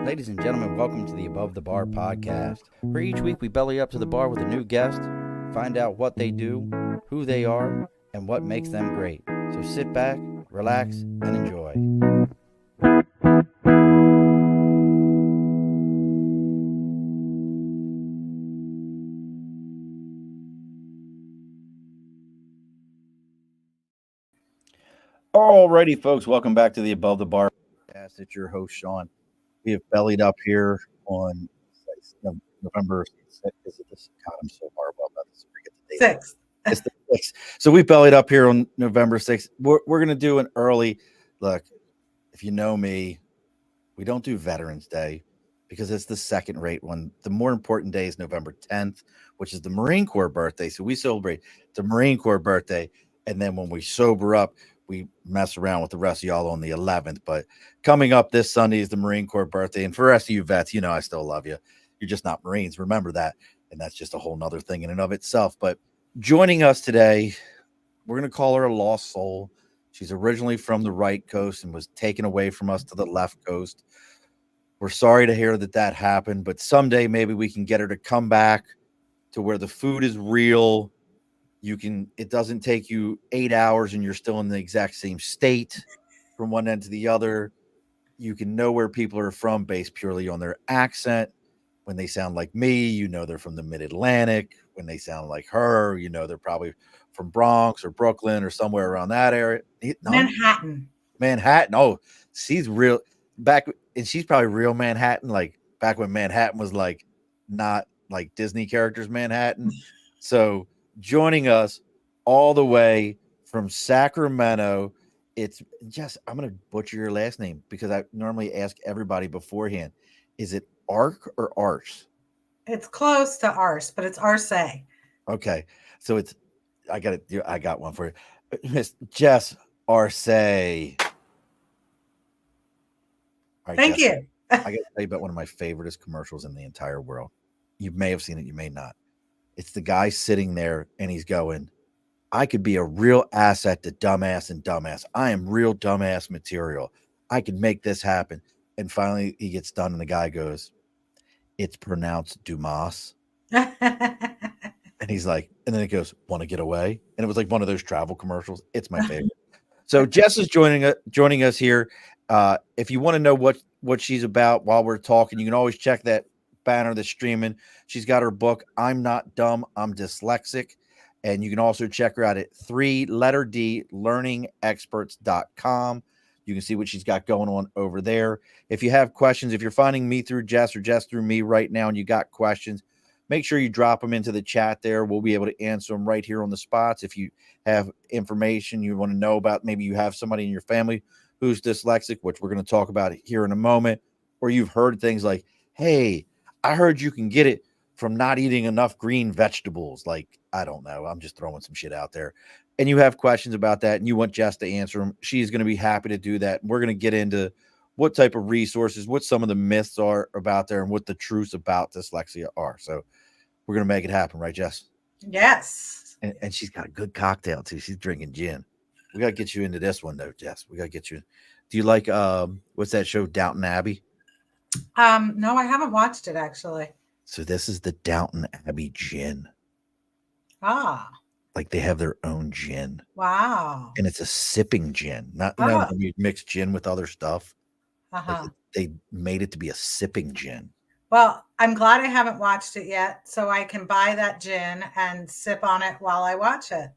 Ladies and gentlemen, welcome to the Above the Bar podcast, where each week we belly up to the bar with a new guest, find out what they do, who they are, and what makes them great. So sit back, relax, and enjoy. Alrighty, folks, welcome back to the Above the Bar podcast. It's your host, Sean. We have bellied up here on November 6th. Is it this? God, I'm so horrible about this. Forget the date. 6th. It's the 6th. So we bellied up here on November 6th. We're going to do an early look. If you know me, we don't do Veterans Day because it's the second rate one. The more important day is November 10th, which is the Marine Corps birthday. So we celebrate the Marine Corps birthday. And then when we sober up, we mess around with the rest of y'all on the 11th. But coming up this Sunday is the Marine Corps birthday. And for the rest of you vets, you know I still love you. You're just not Marines. Remember that. And that's just a whole nother thing in and of itself. But joining us today, we're going to call her a lost soul. She's originally from the right coast and was taken away from us to the left coast. We're sorry to hear that happened, but someday maybe we can get her to come back to where the food is real. It doesn't take you 8 hours and you're still in the exact same state from one end to the other. You can know where people are from based purely on their accent. When they sound like me, you know they're from the Mid-Atlantic. When they sound like her, you know they're probably from Bronx or Brooklyn or somewhere around that area. No? Manhattan. Oh, she's real back, and she's probably real Manhattan, like back when Manhattan was like not like Disney characters Manhattan. So joining us all the way from Sacramento, it's Jess. I'm going to butcher your last name because I normally ask everybody beforehand. Is it Arc or Arce? It's close to Arce, but it's Arce. Okay. So I got one for you. Miss Jess Arce. All right, Thank Jess, you. I got to tell you about one of my favorite commercials in the entire world. You may have seen it, you may not. It's the guy sitting there and he's going, I could be a real asset to dumbass and dumbass. I am real dumbass material. I can make this happen. And finally he gets done and the guy goes, it's pronounced Dumas. And he's like, and then it goes, want to get away? And it was like one of those travel commercials. It's my favorite. So Jess is joining us here. If you want to know what she's about while we're talking, you can always check that banner that's streaming. She's got her book, I'm Not Dumb, I'm Dyslexic. And you can also check her out at 3D learningexperts.com. You can see what she's got going on over there. If you have questions, if you're finding me through Jess or Jess through me right now and you got questions, make sure you drop them into the chat there. We'll be able to answer them right here on the spots. If you have information you want to know about, maybe you have somebody in your family who's dyslexic, which we're going to talk about here in a moment, or you've heard things like, hey, I heard you can get it from not eating enough green vegetables. Like, I don't know. I'm just throwing some shit out there. And you have questions about that and you want Jess to answer them. She's going to be happy to do that. We're going to get into what type of resources, what some of the myths are about there and what the truths about dyslexia are. So we're going to make it happen. Right, Jess? Yes. And she's got a good cocktail too. She's drinking gin. We got to get you into this one though, Jess. We got to get you. Do you like, what's that show? Downton Abbey? No, I haven't watched it actually. So this is the Downton Abbey gin. Ah. Like they have their own gin. Wow. And it's a sipping gin. Not when you mix gin with other stuff. Uh-huh. Like they made it to be a sipping gin. Well, I'm glad I haven't watched it yet, so I can buy that gin and sip on it while I watch it.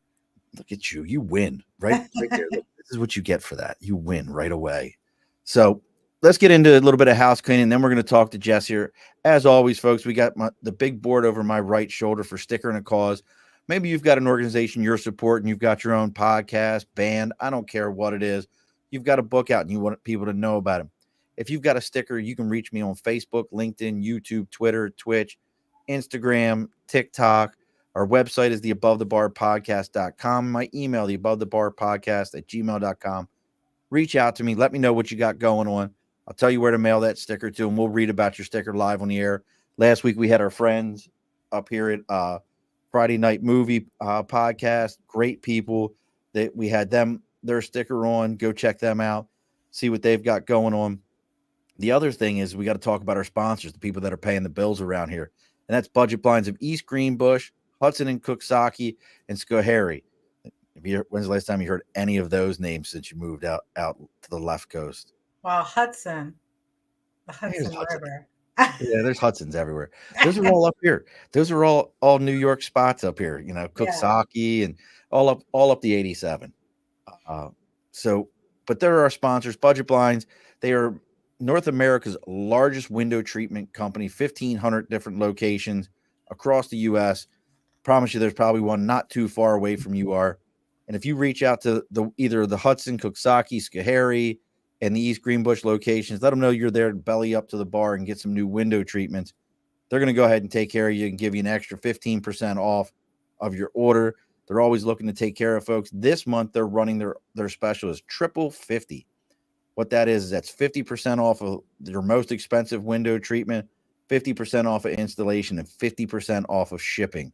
Look at you. You win right there. Look, this is what you get for that. You win right away. So let's get into a little bit of house cleaning. Then we're going to talk to Jess here. As always, folks, we got the big board over my right shoulder for Sticker and a Cause. Maybe you've got an organization you're supporting. You've got your own podcast, band. I don't care what it is. You've got a book out and you want people to know about it. If you've got a sticker, you can reach me on Facebook, LinkedIn, YouTube, Twitter, Twitch, Instagram, TikTok. Our website is theabovethebarpodcast.com. My email, theabovethebarpodcast@gmail.com. Reach out to me. Let me know what you got going on. I'll tell you where to mail that sticker to, and we'll read about your sticker live on the air. Last week, we had our friends up here at Friday Night Movie podcast. Great people. We had their sticker on. Go check them out. See what they've got going on. The other thing is we got to talk about our sponsors, the people that are paying the bills around here. And that's Budget Blinds of East Greenbush, Hudson and Cooksaki, and Schoharie. When's the last time you heard any of those names since you moved out to the left coast? Well, Hudson, the Here's Hudson Hudson. River. Yeah, there's Hudsons everywhere. Those are all up here. Those are all New York spots up here. You know, Cooksaki and all up the 87. So, but there are our sponsors, Budget Blinds. They are North America's largest window treatment company, 1,500 different locations across the U.S. Promise you, there's probably one not too far away from you are. And if you reach out to either the Hudson, Cooksaki, Schoharie, and the East Greenbush locations, let them know you're there to belly up to the bar and get some new window treatments. They're going to go ahead and take care of you and give you an extra 15% off of your order. They're always looking to take care of folks. This month, they're running their special is triple 50. What that is that's 50% off of your most expensive window treatment, 50% off of installation, and 50% off of shipping.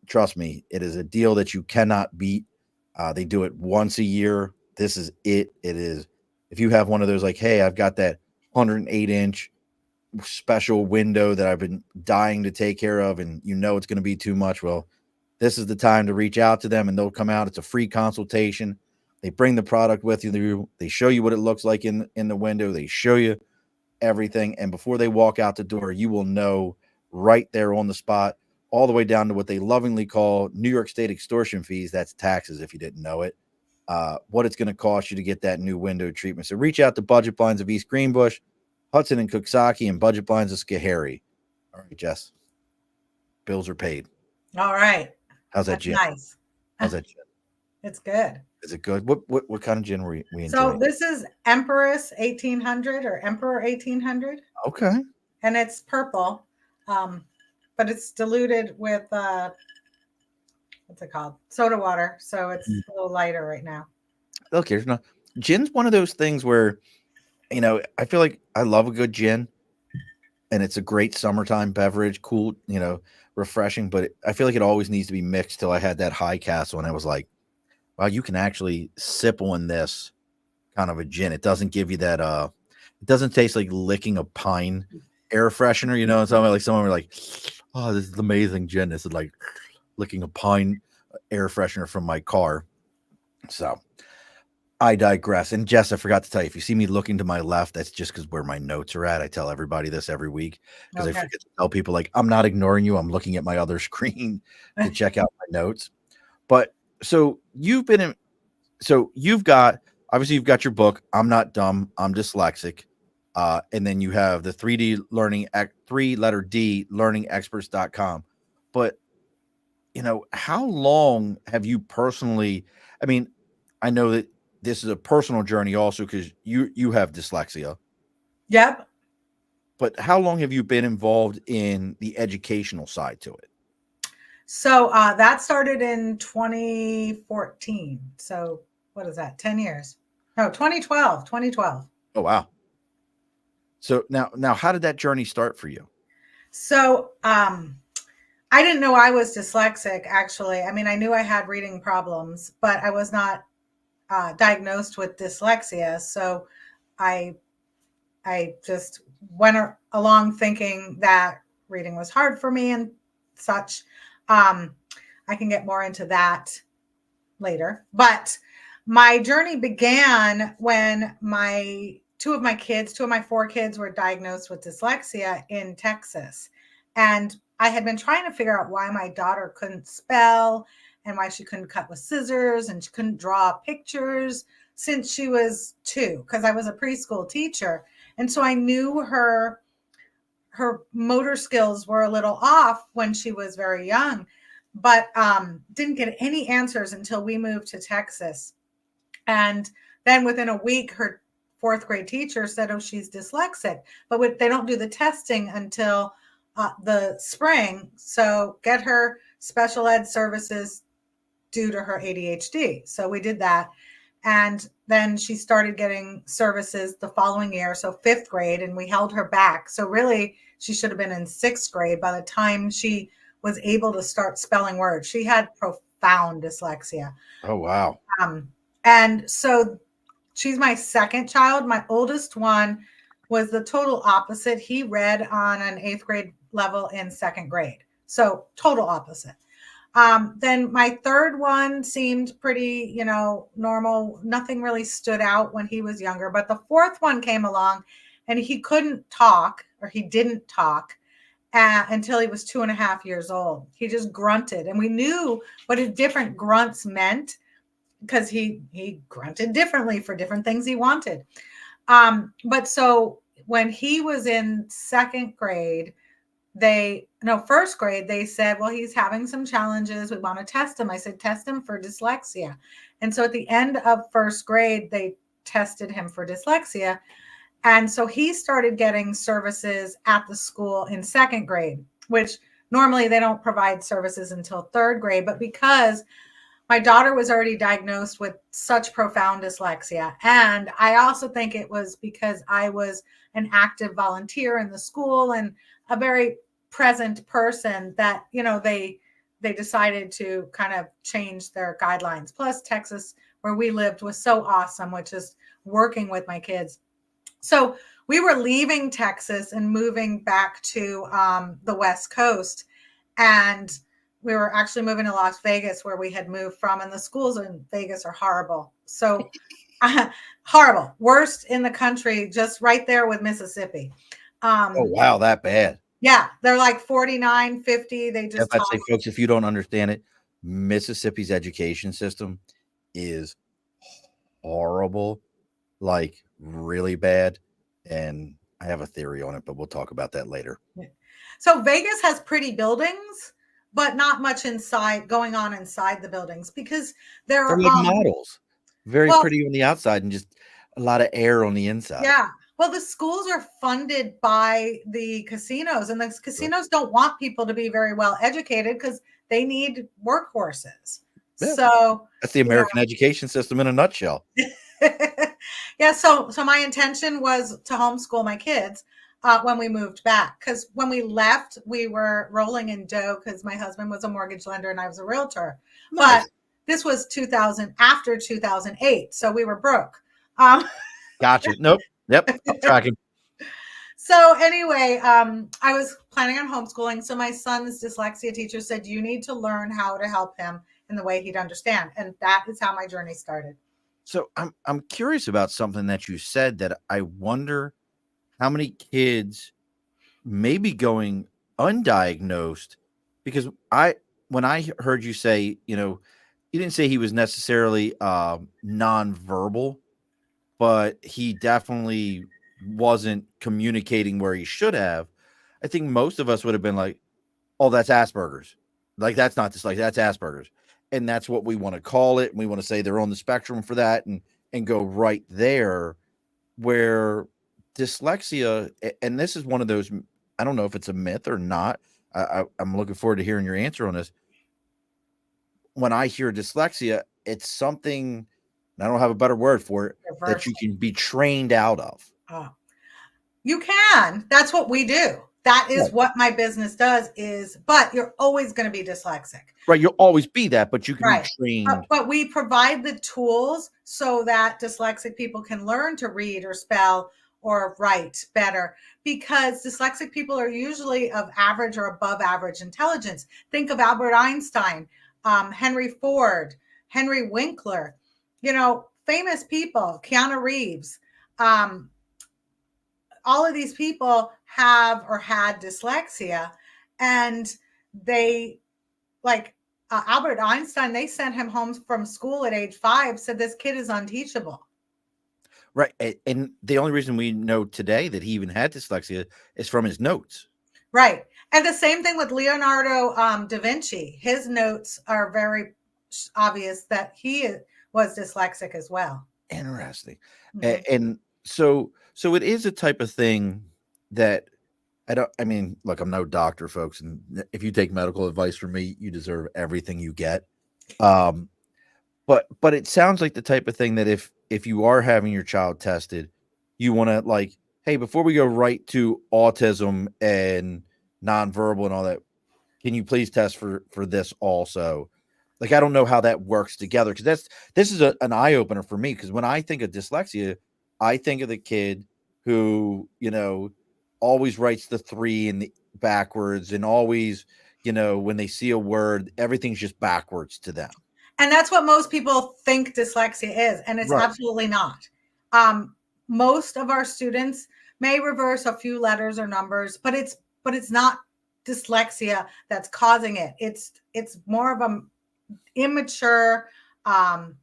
Trust me, it is a deal that you cannot beat. They do it once a year. This is it. It is. If you have one of those, like, hey, I've got that 108-inch special window that I've been dying to take care of, and you know it's going to be too much, well, this is the time to reach out to them, and they'll come out. It's a free consultation. They bring the product with you. They show you what it looks like in the window. They show you everything, and before they walk out the door, you will know right there on the spot, all the way down to what they lovingly call New York State extortion fees. That's taxes, if you didn't know it. What it's going to cost you to get that new window treatment. So reach out to Budget Blinds of East Greenbush, Hudson and Cooksaki, and Budget Blinds of Schoharie. All right, Jess. Bills are paid. All right. How's that That's gin? nice. How's that gin? It's good. Is it good? What kind of gin were we enjoying? So this is Empress 1800 or Emperor 1800. Okay. And it's purple, but it's diluted with what's it called? Soda water. So it's a little lighter right now. Look, here's no gin's one of those things where, you know, I feel like I love a good gin, and it's a great summertime beverage, cool, you know, refreshing. But I feel like it always needs to be mixed. Till I had that High Castle, and I was like, wow, you can actually sip on this kind of a gin. It doesn't give you that it doesn't taste like licking a pine air freshener, you know. Something like someone were like, oh, this is amazing gin. This is like licking a pine air freshener from my car. So I digress. And Jess, I forgot to tell you, if you see me looking to my left, that's just because where my notes are at. I tell everybody this every week because I forget to tell people, like, I'm not ignoring you. I'm looking at my other screen to check out my notes. But so you've got your book, I'm Not Dumb, I'm Dyslexic. And then you have the 3-letter D learningexperts.com. But, you know, how long have you personally, I mean, I know that this is a personal journey also because you have dyslexia. Yep. But how long have you been involved in the educational side to it? So that started in 2014. So what is that? 10 years. No, 2012. Oh, wow. So now how did that journey start for you? So I didn't know I was dyslexic, actually. I mean, I knew I had reading problems, but I was not diagnosed with dyslexia. So I just went along thinking that reading was hard for me and such. I can get more into that later. But my journey began when two of my 4 kids were diagnosed with dyslexia in Texas. And I had been trying to figure out why my daughter couldn't spell and why she couldn't cut with scissors and she couldn't draw pictures since she was 2, because I was a preschool teacher. And so I knew her motor skills were a little off when she was very young, but didn't get any answers until we moved to Texas. And then within a week, her 4th grade teacher said, oh, she's dyslexic, but they don't do the testing until the spring. So get her special ed services due to her ADHD. So we did that. And then she started getting services the following year, so 5th grade, and we held her back. So really, she should have been in 6th grade by the time she was able to start spelling words. She had profound dyslexia. Oh, wow. And so she's my 2nd child. My oldest one was the total opposite. He read on an 8th grade level in 2nd grade. So total opposite. Then my third one seemed pretty, normal. Nothing really stood out when he was younger. But the fourth one came along and he couldn't talk, or he didn't talk until he was 2.5 years old. He just grunted. And we knew what his different grunts meant because he grunted differently for different things he wanted. But so when he was in 2nd grade, first grade, they said, well, he's having some challenges. We want to test him. I said, test him for dyslexia. And so at the end of 1st grade, they tested him for dyslexia. And so he started getting services at the school in 2nd grade, which normally they don't provide services until 3rd grade. But because my daughter was already diagnosed with such profound dyslexia, and I also think it was because I was an active volunteer in the school and a very present person that, they decided to kind of change their guidelines. Plus Texas, where we lived, was so awesome, which is working with my kids. So we were leaving Texas and moving back to the West Coast. And we were actually moving to Las Vegas, where we had moved from, and the schools in Vegas are horrible. So horrible, worst in the country, just right there with Mississippi. Oh, wow, that bad. Yeah, they're like 49, 50. They just I'd say, folks, if you don't understand it, Mississippi's education system is horrible, like really bad. And I have a theory on it, but we'll talk about that later. So Vegas has pretty buildings, but not much going on inside the buildings, because they're like models, very pretty on the outside and just a lot of air on the inside. Yeah. Well, the schools are funded by the casinos, and the casinos don't want people to be very well educated because they need workhorses. Yeah. So that's the American education system in a nutshell. Yeah. So my intention was to homeschool my kids when we moved back, because when we left, we were rolling in dough because my husband was a mortgage lender and I was a realtor. Nice. But this was after 2008, so we were broke. Gotcha. Nope. Yep. I'm tracking. So anyway, I was planning on homeschooling. So my son's dyslexia teacher said, you need to learn how to help him in the way he'd understand. And that is how my journey started. So I'm curious about something that you said, that I wonder how many kids may be going undiagnosed, because when I heard you say, you didn't say he was necessarily nonverbal, but he definitely wasn't communicating where he should have. I think most of us would have been like, oh, that's Asperger's. Like, that's not dyslexia, that's Asperger's. And that's what we want to call it. And we want to say they're on the spectrum for that and go right there, where dyslexia, and this is one of those, I don't know if it's a myth or not. I'm looking forward to hearing your answer on this. When I hear dyslexia, it's something, I don't have a better word for it, that you can be trained out of. Oh, you can. That's what we do. That is what my business does but you're always going to be dyslexic. Right. You'll always be that, but you can be trained. But we provide the tools so that dyslexic people can learn to read or spell or write better, because dyslexic people are usually of average or above average intelligence. Think of Albert Einstein, Henry Ford, Henry Winkler, famous people, Keanu Reeves. All of these people have or had dyslexia, and they, like Albert Einstein, they sent him home from school at age 5, said this kid is unteachable. Right. And the only reason we know today that he even had dyslexia is from his notes. Right. And the same thing with Leonardo da Vinci. His notes are very obvious that he was dyslexic as well. Interesting. Mm-hmm. And so it is a type of thing that look, I'm no doctor, folks. And if you take medical advice from me, you deserve everything you get. But it sounds like the type of thing that if you are having your child tested, you want to, like, hey, before we go right to autism and nonverbal and all that, can you please test for this also? Like, I don't know how that works together, because this is an eye opener for me. Because when I think of dyslexia, I think of the kid who, always writes the 3 in the backwards, and always, when they see a word, everything's just backwards to them. And that's what most people think dyslexia is, and it's Right. absolutely not. Most of our students may reverse a few letters or numbers, but it's not dyslexia that's causing it. It's more of a immature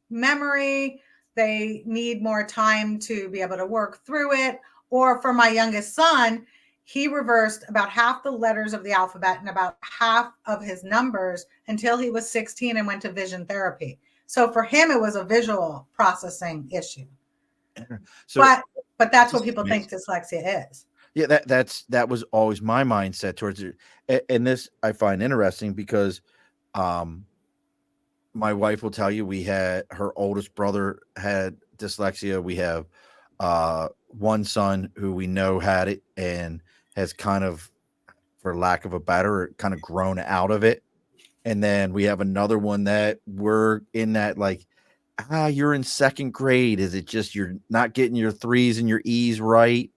memory. They need more time to be able to work through it. Or for my youngest son, he reversed about half the letters of the alphabet and about half of his numbers until he was 16 and went to vision therapy. So for him, it was a visual processing issue. So, but that's what people think dyslexia is. Yeah, that was always my mindset towards it. And this I find interesting because my wife will tell you her oldest brother had dyslexia. We have one son who we know had it and has kind of, for lack of a better, kind of grown out of it. And then we have another one that we're in that, like, you're in second grade. Is it just you're not getting your 3s and your E's right?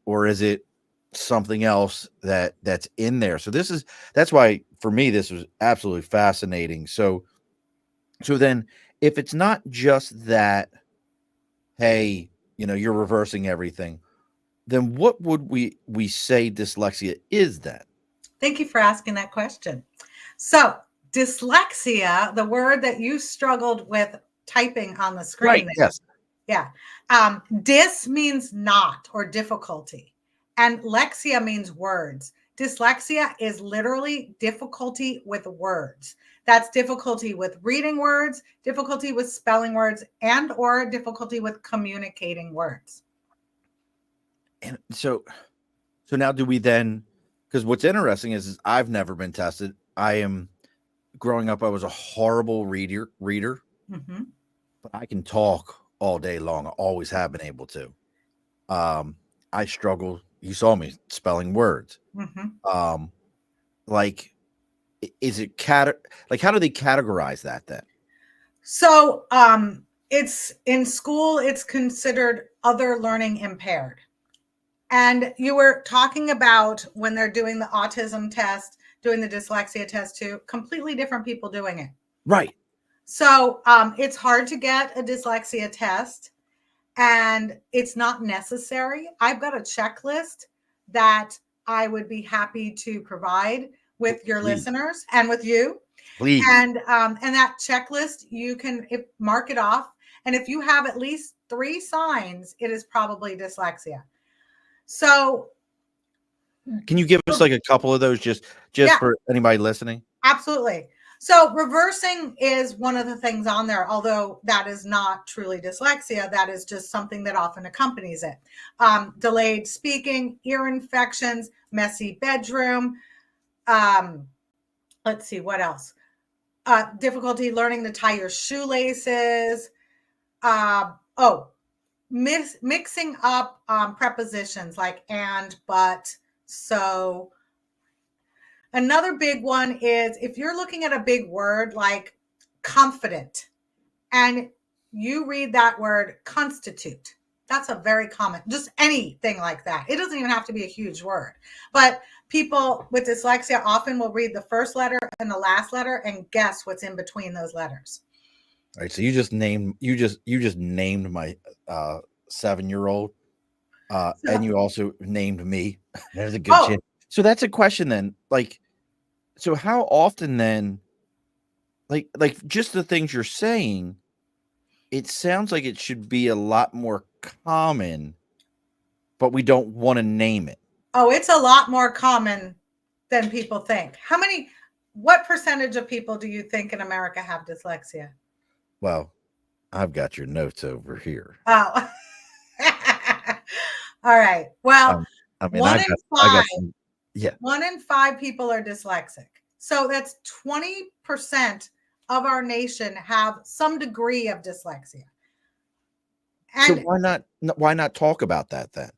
Or is it something else that's in there? So that's why for me this was absolutely fascinating. So then if it's not just that, hey, you're reversing everything, then what would we say dyslexia is then? Thank you for asking that question. So dyslexia, the word that you struggled with typing on the screen. Right, yes. Yeah. Dys means not or difficulty, and lexia means words. Dyslexia is literally difficulty with words. That's difficulty with reading words, difficulty with spelling words, and or difficulty with communicating words. And so now do we then, because what's interesting is I've never been tested. Growing up, I was a horrible reader, Mm-hmm. but I can talk all day long. I always have been able to. I struggle. You saw me spelling words. Mm-hmm. Is it how do they categorize that then? So it's in school, it's considered other learning impaired. And you were talking about when they're doing the autism test, doing the dyslexia test too, completely different people doing it. Right. So it's hard to get a dyslexia test, and it's not necessary. I've got a checklist that I would be happy to provide with your listeners and with you. Please. And that checklist, you can mark it off. And if you have at least 3 signs, it is probably dyslexia. So can you give us like a couple of those just for anybody listening? Absolutely. So reversing is one of the things on there, although that is not truly dyslexia. That is just something that often accompanies it. Delayed speaking, ear infections, messy bedroom. Let's see, what else? Difficulty learning to tie your shoelaces. Mixing up prepositions like and, but, so. Another big one is if you're looking at a big word like confident and you read that word constitute, that's a very common, just anything like that. It doesn't even have to be a huge word, but people with dyslexia often will read the first letter and the last letter and guess what's in between those letters. All right. So you just named my 7-year-old, and you also named me. There's a good chance. So that's a question then. So how often then, like just the things you're saying, it sounds like it should be a lot more common, but we don't want to name it. Oh, it's a lot more common than people think. What percentage of people do you think in America have dyslexia? Well, I've got your notes over here. Oh, all right. Well, I mean, 1 in 5. Yeah. 1 in 5 people are dyslexic. So that's 20% of our nation have some degree of dyslexia. And so why not talk about that then?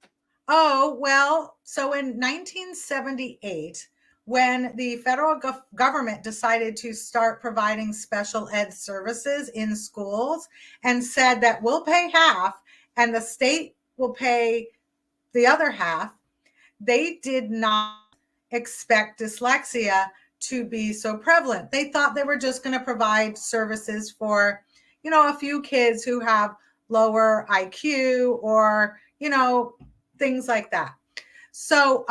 Oh, well, so in 1978, when the federal government decided to start providing special ed services in schools and said that we'll pay half and the state will pay the other half, they did not expect dyslexia to be so prevalent. They thought they were just going to provide services for, a few kids who have lower IQ or, things like that. So,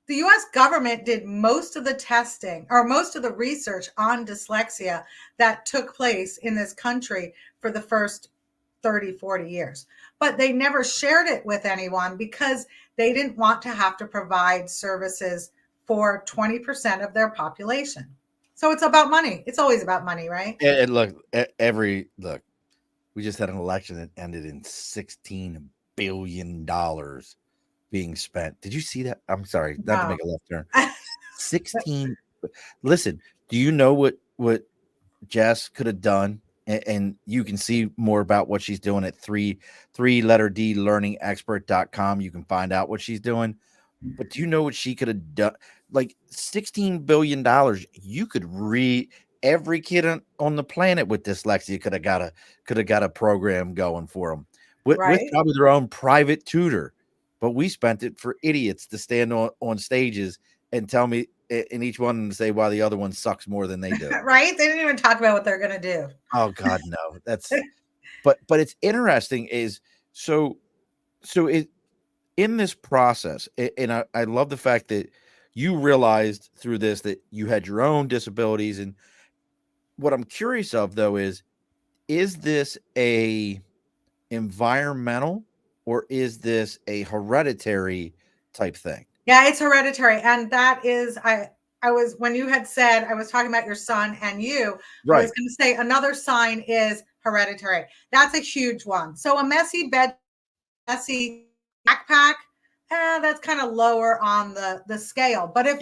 the US government did most of the testing or most of the research on dyslexia that took place in this country for the first 30, 40 years. But they never shared it with anyone because they didn't want to have to provide services for 20% of their population. So it's about money. It's always about money, right? And look, we just had an election that ended in $16 billion being spent. Did you see that? I'm sorry, not to No. make a left turn. 16. Listen, do you know what Jess could have done? And you can see more about what she's doing at three-letter D learningexpert.com. You can find out what she's doing. But do you know what she could have done? Like $16 billion, you could read every kid on the planet with dyslexia could have got a program going for them with Right. probably their own private tutor. But we spent it for idiots to stand on stages and tell me in each one and say why the other one sucks more than they do. Right? They didn't even talk about what they're going to do. Oh God, no. That's but it's interesting is so it in this process, and I love the fact that you realized through this that you had your own disabilities. And what I'm curious of though is this a environmental or is this a hereditary type thing? Yeah, it's hereditary. And that is, I was, when you had said, I was talking about your son and you, I was going to say another sign is hereditary. That's a huge one. So a messy bed, messy backpack, that's kind of lower on the scale. But if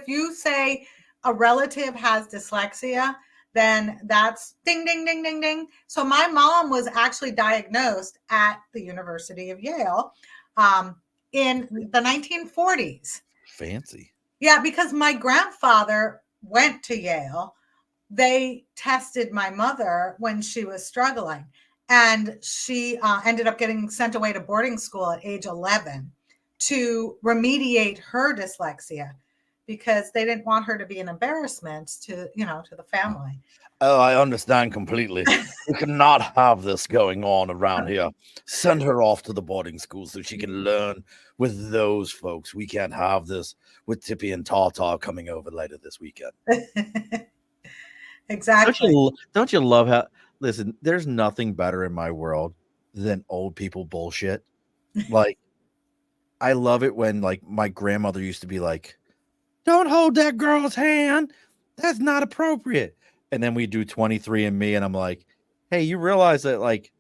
you say a relative has dyslexia, then that's ding, ding, ding, ding, ding. So my mom was actually diagnosed at the University of Yale in the 1940s. Fancy. Yeah, because my grandfather went to Yale. They tested my mother when she was struggling, and she ended up getting sent away to boarding school at age 11 to remediate her dyslexia because they didn't want her to be an embarrassment to the family. Oh, I understand completely. We cannot have this going on around here. Send her off to the boarding school so she can learn with those folks. We can't have this with Tippy and Tartar coming over later this weekend. Exactly. Don't you love how, listen, there's nothing better in my world than old people bullshit. Like, I love it when, like, my grandmother used to be like, don't hold that girl's hand. That's not appropriate. And then we do 23andMe, and I'm like, hey, you realize that, like,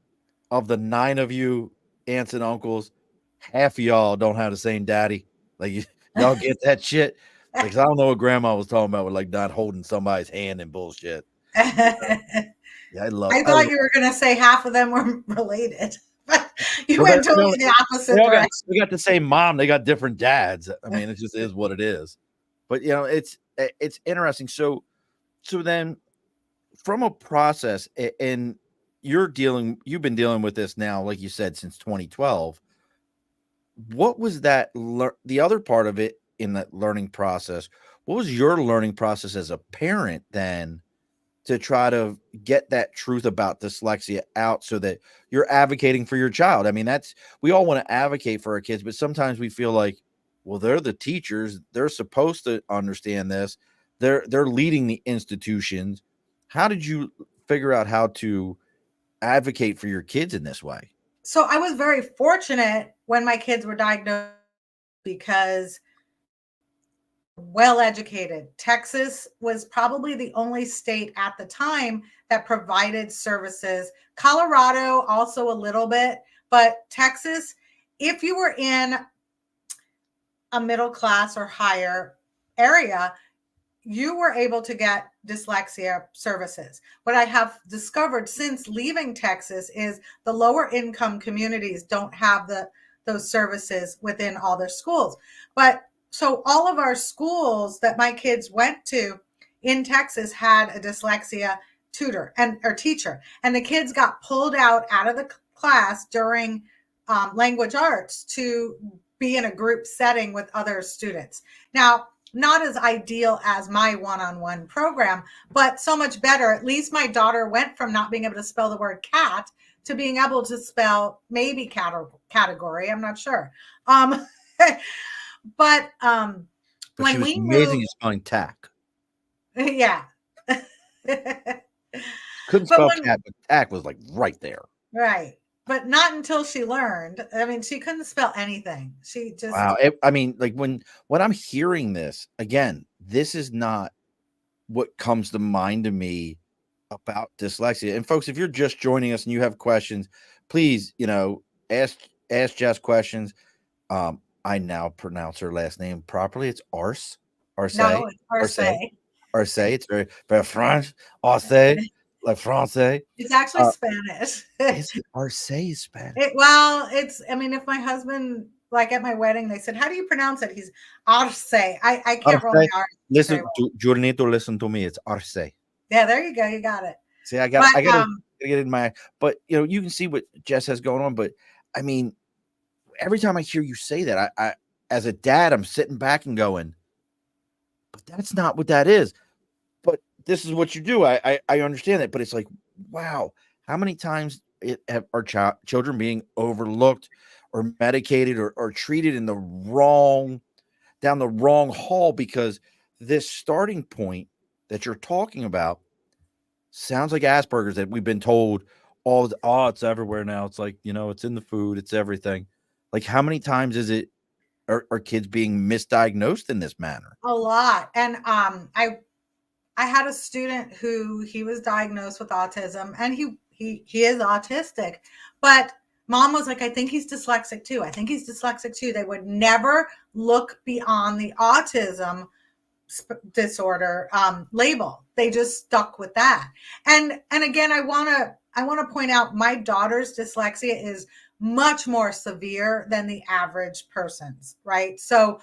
of the 9 of you aunts and uncles, half of y'all don't have the same daddy. Like, y'all get that shit? Because I don't know what grandma was talking about with, like, not holding somebody's hand and bullshit. Yeah, I thought you were going to say half of them were related. But you went totally the opposite direction. We got the same mom. They got different dads. I mean, it just is what it is. But, it's interesting. So then from a process, and you've been dealing with this now, like you said, since 2012. What was that, the other part of it in that learning process? What was your learning process as a parent then to try to get that truth about dyslexia out so that you're advocating for your child? I mean, we all want to advocate for our kids, but sometimes we feel like, well, they're the teachers. They're supposed to understand this. They're leading the institutions. How did you figure out how to advocate for your kids in this way? So I was very fortunate when my kids were diagnosed because well-educated. Texas was probably the only state at the time that provided services. Colorado also a little bit, but Texas, if you were in a middle class or higher area, you were able to get dyslexia services. What I have discovered since leaving Texas is the lower income communities don't have those services within all their schools. But so all of our schools that my kids went to in Texas had a dyslexia tutor or teacher, and the kids got pulled out of the class during language arts to be in a group setting with other students. Now, not as ideal as my one-on-one program, but so much better. At least my daughter went from not being able to spell the word cat to being able to spell maybe category. I'm not sure. Um, but But she when was we amazing moved, at spelling tack. yeah. Couldn't But spell when cat, but tack was like right there. right. But not until she learned. I mean, she couldn't spell anything. She just Wow. I mean, like when I'm hearing this again, this is not what comes to mind to me about dyslexia. And folks, if you're just joining us and you have questions, please, ask Jess questions. I now pronounce her last name properly. It's Arce, Arce, no, it's per Arce, se. Arce. It's very French, Arce, like Francais. It's actually Spanish. Is it Arce is Spanish? It's, I mean, if my husband, like at my wedding, they said, how do you pronounce it? He's Arce. I can't roll my Arce. R's very Listen, well. Giornito, listen to me. It's Arce. Yeah, there you go. You got it. See, I But gotta get in my, but you can see what Jess has going on. But I mean, every time I hear you say that, I as a dad, I'm sitting back and going, but that's not what that is. But this is what you do. I understand that, but it's like, wow, how many times are children being overlooked or medicated or treated in the wrong, down the wrong hall because this starting point that you're talking about sounds like Asperger's that we've been told it's everywhere now. It's like, it's in the food, it's everything. Like how many times are kids being misdiagnosed in this manner? a lot. And I had a student who he was diagnosed with autism, and he is autistic, but mom was like, I think he's dyslexic too. I think he's dyslexic too. They would never look beyond the autism disorder label. They just stuck with that. And again, I want to point out my daughter's dyslexia is much more severe than the average person's, right? So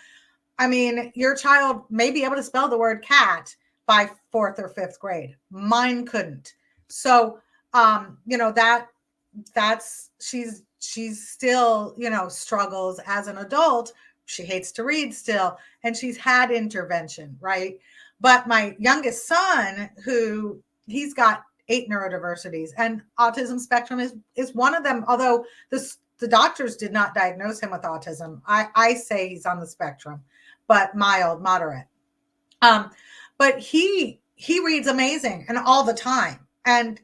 I mean, your child may be able to spell the word cat by fourth or fifth grade. Mine couldn't. So, that's she's still, struggles as an adult. She hates to read still, and she's had intervention, right? But my youngest son, who he's got 8 neurodiversities, and autism spectrum is one of them. Although the doctors did not diagnose him with autism, I say he's on the spectrum, but mild, moderate. But he reads amazing and all the time. And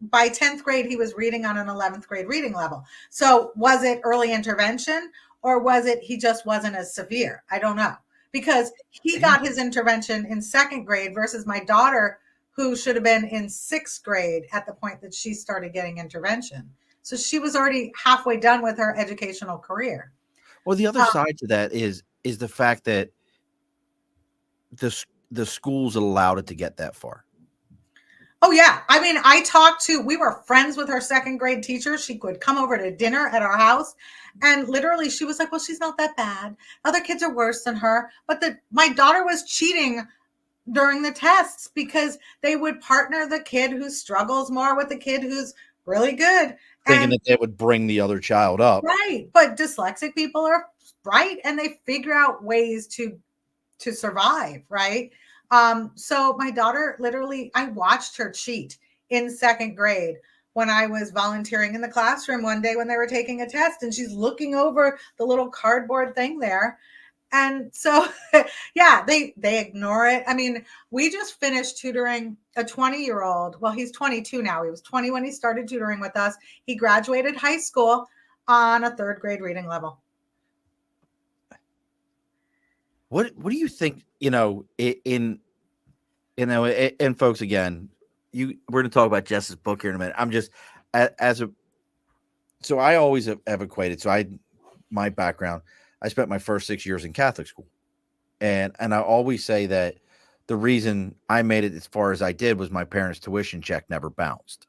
by 10th grade, he was reading on an 11th grade reading level. So was it early intervention, or was it he just wasn't as severe? I don't know, because he got his intervention in 2nd grade versus my daughter, who should have been in 6th grade at the point that she started getting intervention. So she was already halfway done with her educational career. Well, the other side to that is the fact that the schools allowed it to get that far. Oh, yeah. I mean, we were friends with her 2nd grade teacher. She could come over to dinner at our house. And literally she was like, well, she's not that bad. Other kids are worse than her. But my daughter was cheating during the tests because they would partner the kid who struggles more with the kid who's really good. Thinking that they would bring the other child up. Right. But dyslexic people are bright, and they figure out ways to survive, right? So my daughter, literally, I watched her cheat in 2nd grade when I was volunteering in the classroom one day when they were taking a test, and she's looking over the little cardboard thing there. And so, yeah, they ignore it. I mean, we just finished tutoring a 20-year-old. Well, he's 22 now. He was 20 when he started tutoring with us. He graduated high school on a 3rd grade reading level. What do you think, and folks, again, we're going to talk about Jess's book here in a minute. I'm just so I always have equated. So my background, I spent my first 6 years in Catholic school, and I always say that the reason I made it as far as I did was my parents' tuition check never bounced.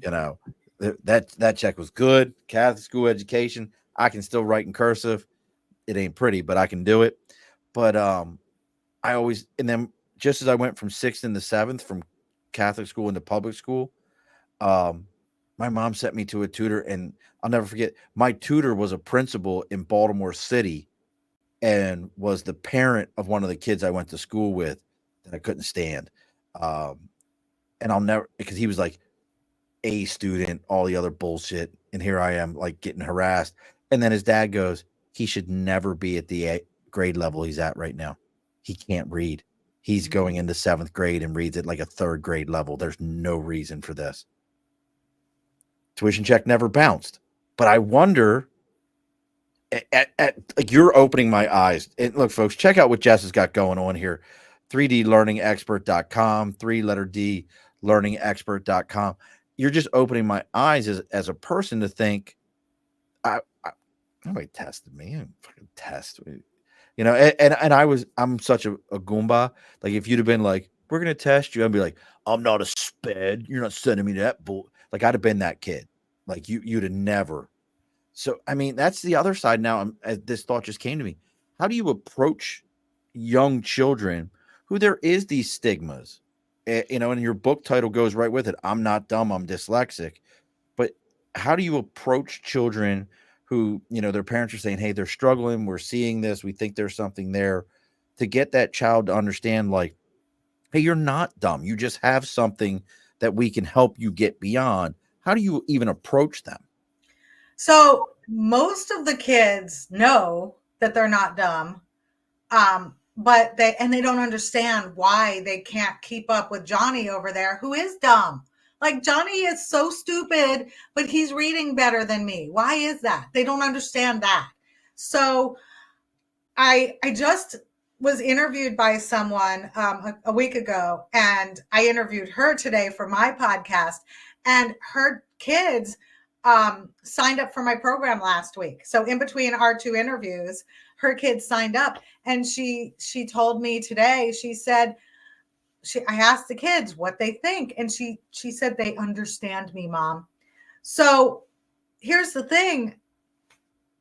That check was good. Catholic school education. I can still write in cursive. It ain't pretty, but I can do it. But and then just as I went from 6th into 7th from Catholic school into public school, My mom sent me to a tutor, and I'll never forget. My tutor was a principal in Baltimore City and was the parent of one of the kids I went to school with that I couldn't stand. Um, and I'll never, because he was like A student, all the other bullshit. And here I am, like getting harassed. And then his dad goes, he should never be at the grade level he's at right now. He can't read. He's going into 7th grade and reads at like a 3rd grade level. There's no reason for this. Tuition check never bounced. But I wonder, like, you're opening my eyes. And look, folks, check out what Jess has got going on here. 3dlearningexpert.com, 3-letter D, learningexpert.com. You're just opening my eyes as a person to think, nobody tested me. I didn't fucking test. You know, I'm such a Goomba. Like, if you'd have been like, we're going to test you, I'd be like, I'm not a sped. You're not sending me that bull. Like, I'd have been that kid. Like, you'd have never. So, I mean, that's the other side now. This thought just came to me. How do you approach young children who there is these stigmas? You know, and your book title goes right with it. I'm not dumb. I'm dyslexic. But how do you approach children who, you know, their parents are saying, hey, they're struggling. We're seeing this. We think there's something there, to get that child to understand, like, hey, you're not dumb. You just have something that we can help you get beyond. How do you even approach them? So most of the kids know that they're not dumb, but they don't understand why they can't keep up with Johnny over there, who is dumb. Like, Johnny is so stupid, but he's reading better than me. Why is that? They don't understand that. So I just was interviewed by someone a week ago, and I interviewed her today for my podcast, and her kids signed up for my program last week. So in between our 2 interviews, her kids signed up, and she told me today, she said, I asked the kids what they think, and she said, they understand me, Mom. So here's the thing.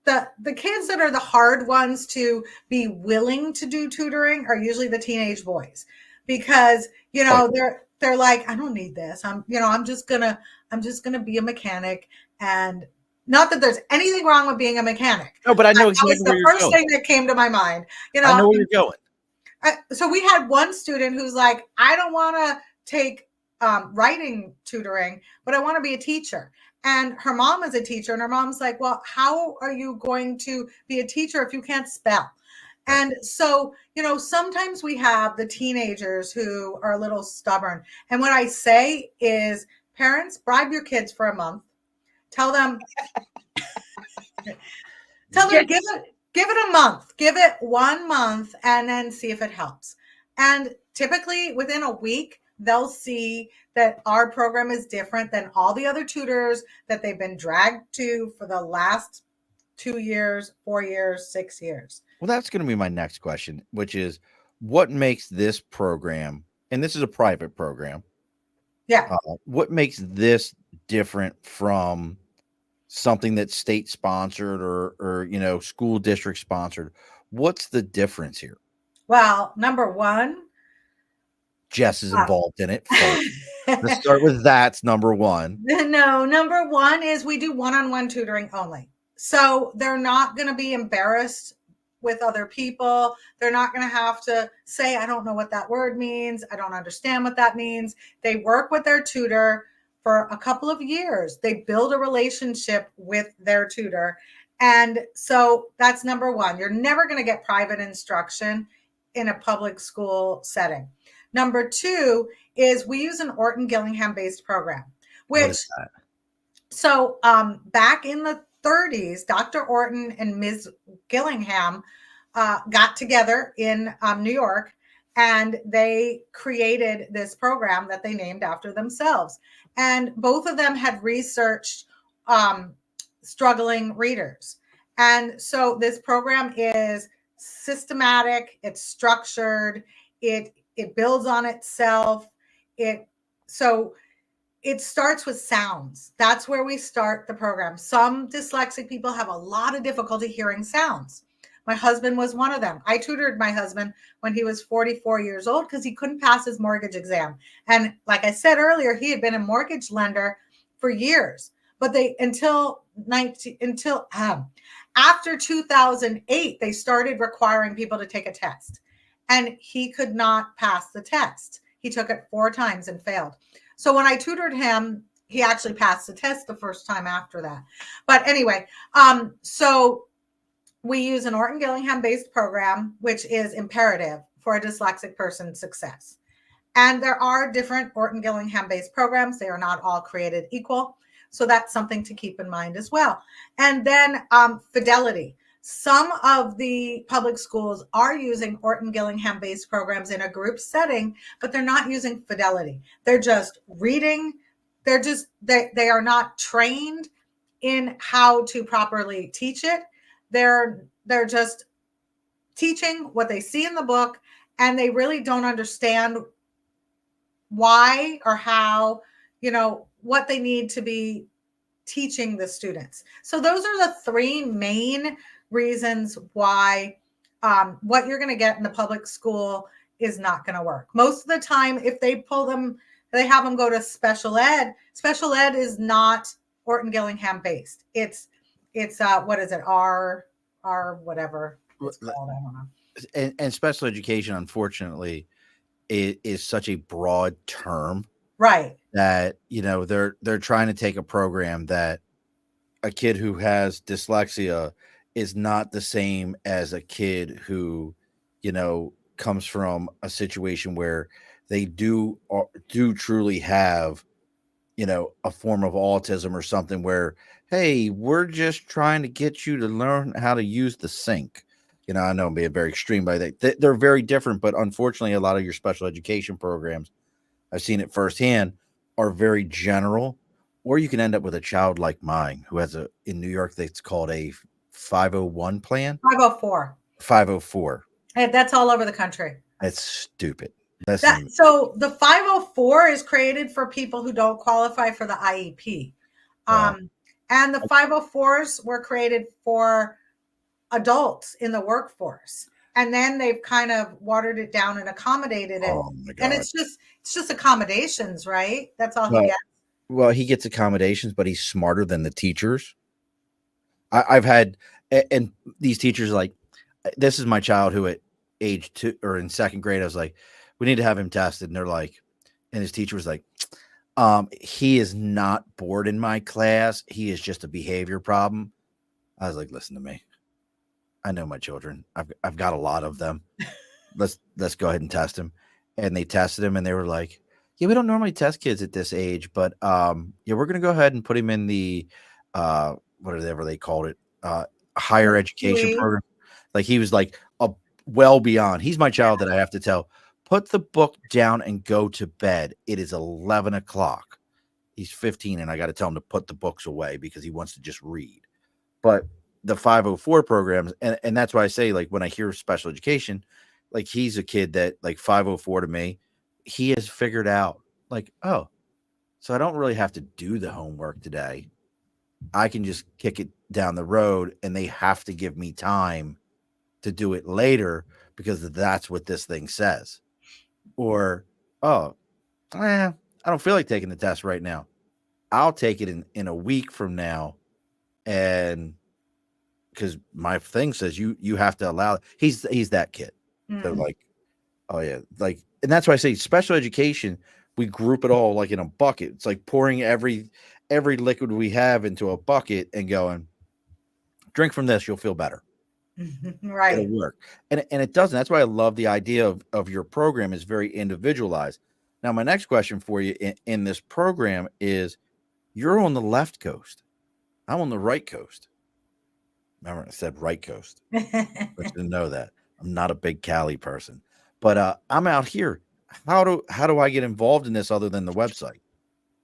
The kids that are the hard ones to be willing to do tutoring are usually the teenage boys, because, you know, they're like, I don't need this. I'm just gonna be a mechanic. And not that there's anything wrong with being a mechanic. No, but I know exactly that was the first thing that came to my mind. You know, I know where you're going. So we had one student who's like, I don't want to take writing tutoring, but I want to be a teacher. And her mom is a teacher, and her mom's like, well, how are you going to be a teacher if you can't spell? And so, you know, sometimes we have the teenagers who are a little stubborn. And what I say is, parents, bribe your kids for a month. Tell them, give it a month, give it 1 month, and then see if it helps. And typically within a week, they'll see that our program is different than all the other tutors that they've been dragged to for the last 2 years, 4 years, 6 years. Well, that's going to be my next question, which is, what makes this program, and this is a private program. Yeah. What makes this different from something that's state sponsored or, you know, school district sponsored? What's the difference here? Well, number one, Jess is involved in it. Let's start with that's number one. No, number one is we do one-on-one tutoring only. So they're not going to be embarrassed with other people. They're not going to have to say, I don't know what that word means. I don't understand what that means. They work with their tutor for a couple of years. They build a relationship with their tutor. And so that's number one. You're never going to get private instruction in a public school setting. Number two is we use an Orton Gillingham based program, which, so back in the 30s, Dr. Orton and Ms. Gillingham got together in New York, and they created this program that they named after themselves. And both of them had researched struggling readers. And so this program is systematic, it's structured, it builds on itself. So it starts with sounds. That's where we start the program. Some dyslexic people have a lot of difficulty hearing sounds. My husband was one of them. I tutored my husband when he was 44 years old because he couldn't pass his mortgage exam. And like I said earlier, he had been a mortgage lender for years. But after 2008, they started requiring people to take a test, and he could not pass the test. He took it 4 times and failed. So when I tutored him, he actually passed the test the first time after that. But anyway, so we use an Orton Gillingham based program, which is imperative for a dyslexic person's success. And there are different Orton Gillingham based programs. They are not all created equal. So that's something to keep in mind as well. And then fidelity. Some of the public schools are using Orton Gillingham based programs in a group setting, but they're not using fidelity. They're just reading. They are not trained in how to properly teach it. They're just teaching what they see in the book, and they really don't understand why or how, what they need to be teaching the students. So those are the 3 main reasons why what you're going to get in the public school is not going to work. Most of the time, if they have them go to special ed. Special ed is not Orton Gillingham based. It's what is it? R whatever it's called. I don't know. And special education, unfortunately, is such a broad term, right? That they're trying to take a program that a kid who has dyslexia is not the same as a kid who comes from a situation where they do truly have a form of autism or something, where, hey, we're just trying to get you to learn how to use the sink. I know I'm being very extreme by that. They're very different, but unfortunately, a lot of your special education programs, I've seen it firsthand, are very general, or you can end up with a child like mine who has in New York, that's called a 501 plan. 504. 504. That's all over the country. That's stupid. So the 504 is created for people who don't qualify for the IEP. And the 504s were created for adults in the workforce. And then they've kind of watered it down and accommodated it. Oh my God. And it's just accommodations, right? That's all he gets. Well, he gets accommodations, but he's smarter than the teachers. I've had, and these teachers are like, this is my child who at age 2 or in 2nd grade, I was like, we need to have him tested. And they're like, and his teacher was like, he is not bored in my class. He is just a behavior problem. I was like, listen to me. I know my children. I've got a lot of them. Let's go ahead and test him. And they tested him, and they were like, yeah, we don't normally test kids at this age, but yeah, we're going to go ahead and put him in the, whatever they called it, higher education program. Like, he was like well beyond. He's my child that I have to tell, put the book down and go to bed. It is 11 o'clock. He's 15, and I got to tell him to put the books away because he wants to just read. But the 504 programs, and that's why I say, like, when I hear special education, like, he's a kid that, like, 504 to me, he has figured out, like, oh, so I don't really have to do the homework today. I can just kick it down the road, and they have to give me time to do it later because that's what this thing says. Or, I don't feel like taking the test right now. I'll take it in a week from now. And because my thing says you have to allow, he's that kid. Mm. So like, oh yeah. Like, and that's why I say special education, we group it all like in a bucket. It's like pouring every liquid we have into a bucket and going, drink from this, you'll feel better. Right. It'll work. And it doesn't. That's why I love the idea of your program is very individualized. Now, my next question for you in this program is, you're on the left coast. I'm on the right coast. Remember, I said right coast. But you didn't know that. I'm not a big Cali person. But I'm out here. How do I get involved in this other than the website?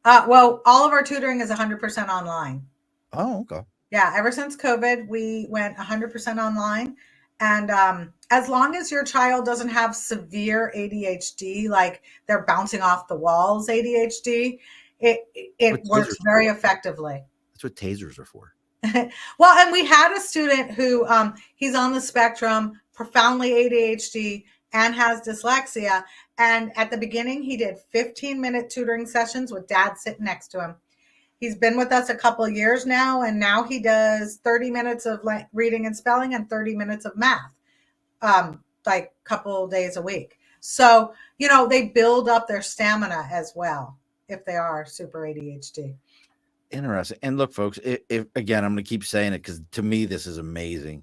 Well, all of our tutoring is 100% online. Oh, okay. Yeah, ever since COVID, we went 100% online. And as long as your child doesn't have severe ADHD, like they're bouncing off the walls ADHD, it works very effectively. That's what tasers are for. Well, and we had a student who he's on the spectrum, profoundly ADHD, and has dyslexia. And at the beginning, he did 15-minute tutoring sessions with dad sitting next to him. He's been with us a couple of years now, and now he does 30 minutes of reading and spelling and 30 minutes of math, like a couple of days a week. So, they build up their stamina as well if they are super ADHD. Interesting. And look, folks, if again, I'm going to keep saying it because to me, this is amazing.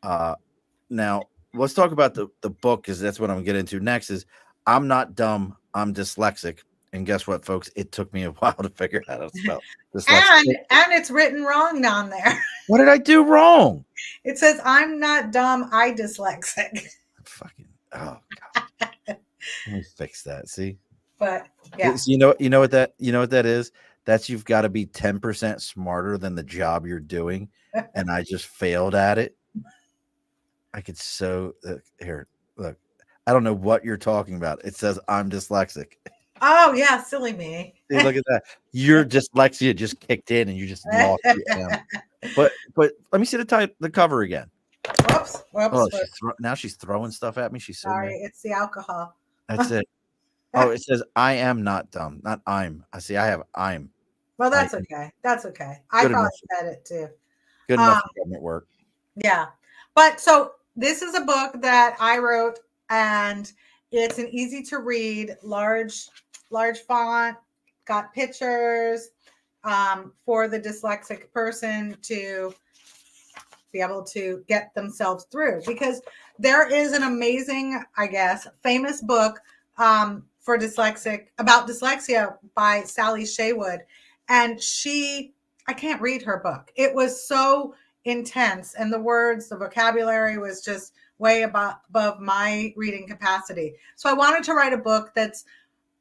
Now, let's talk about the book because that's what I'm going to get into next is I'm not dumb. I'm dyslexic. And guess what, folks? It took me a while to figure out how to spell dyslexic. And it's written wrong down there. What did I do wrong? It says, I'm not dumb. I dyslexic. Fucking, oh, God. Let me fix that. See? But yeah. You know what that is? That's you've got to be 10% smarter than the job you're doing. And I just failed at it. I could here, look, I don't know what you're talking about. It says I'm dyslexic. Oh yeah, silly me. See, look at that. Your dyslexia just kicked in and you just lost it. But let me see the cover again. Whoops. Oh, now she's throwing stuff at me. She's so sorry, mean. it's the alcohol. That's it. Oh, it says I am not dumb, not I'm. I see. I have I'm. Well, that's okay. That's okay. I probably said it too. Good enough for government work. Yeah, but so this is a book that I wrote, and it's an easy to read, large font, got pictures for the dyslexic person to be able to get themselves through, because there is an amazing, I guess, famous book for about dyslexia by Sally Shaywood. And I can't read her book. It was so intense. And the words, the vocabulary was just way above my reading capacity. So I wanted to write a book that's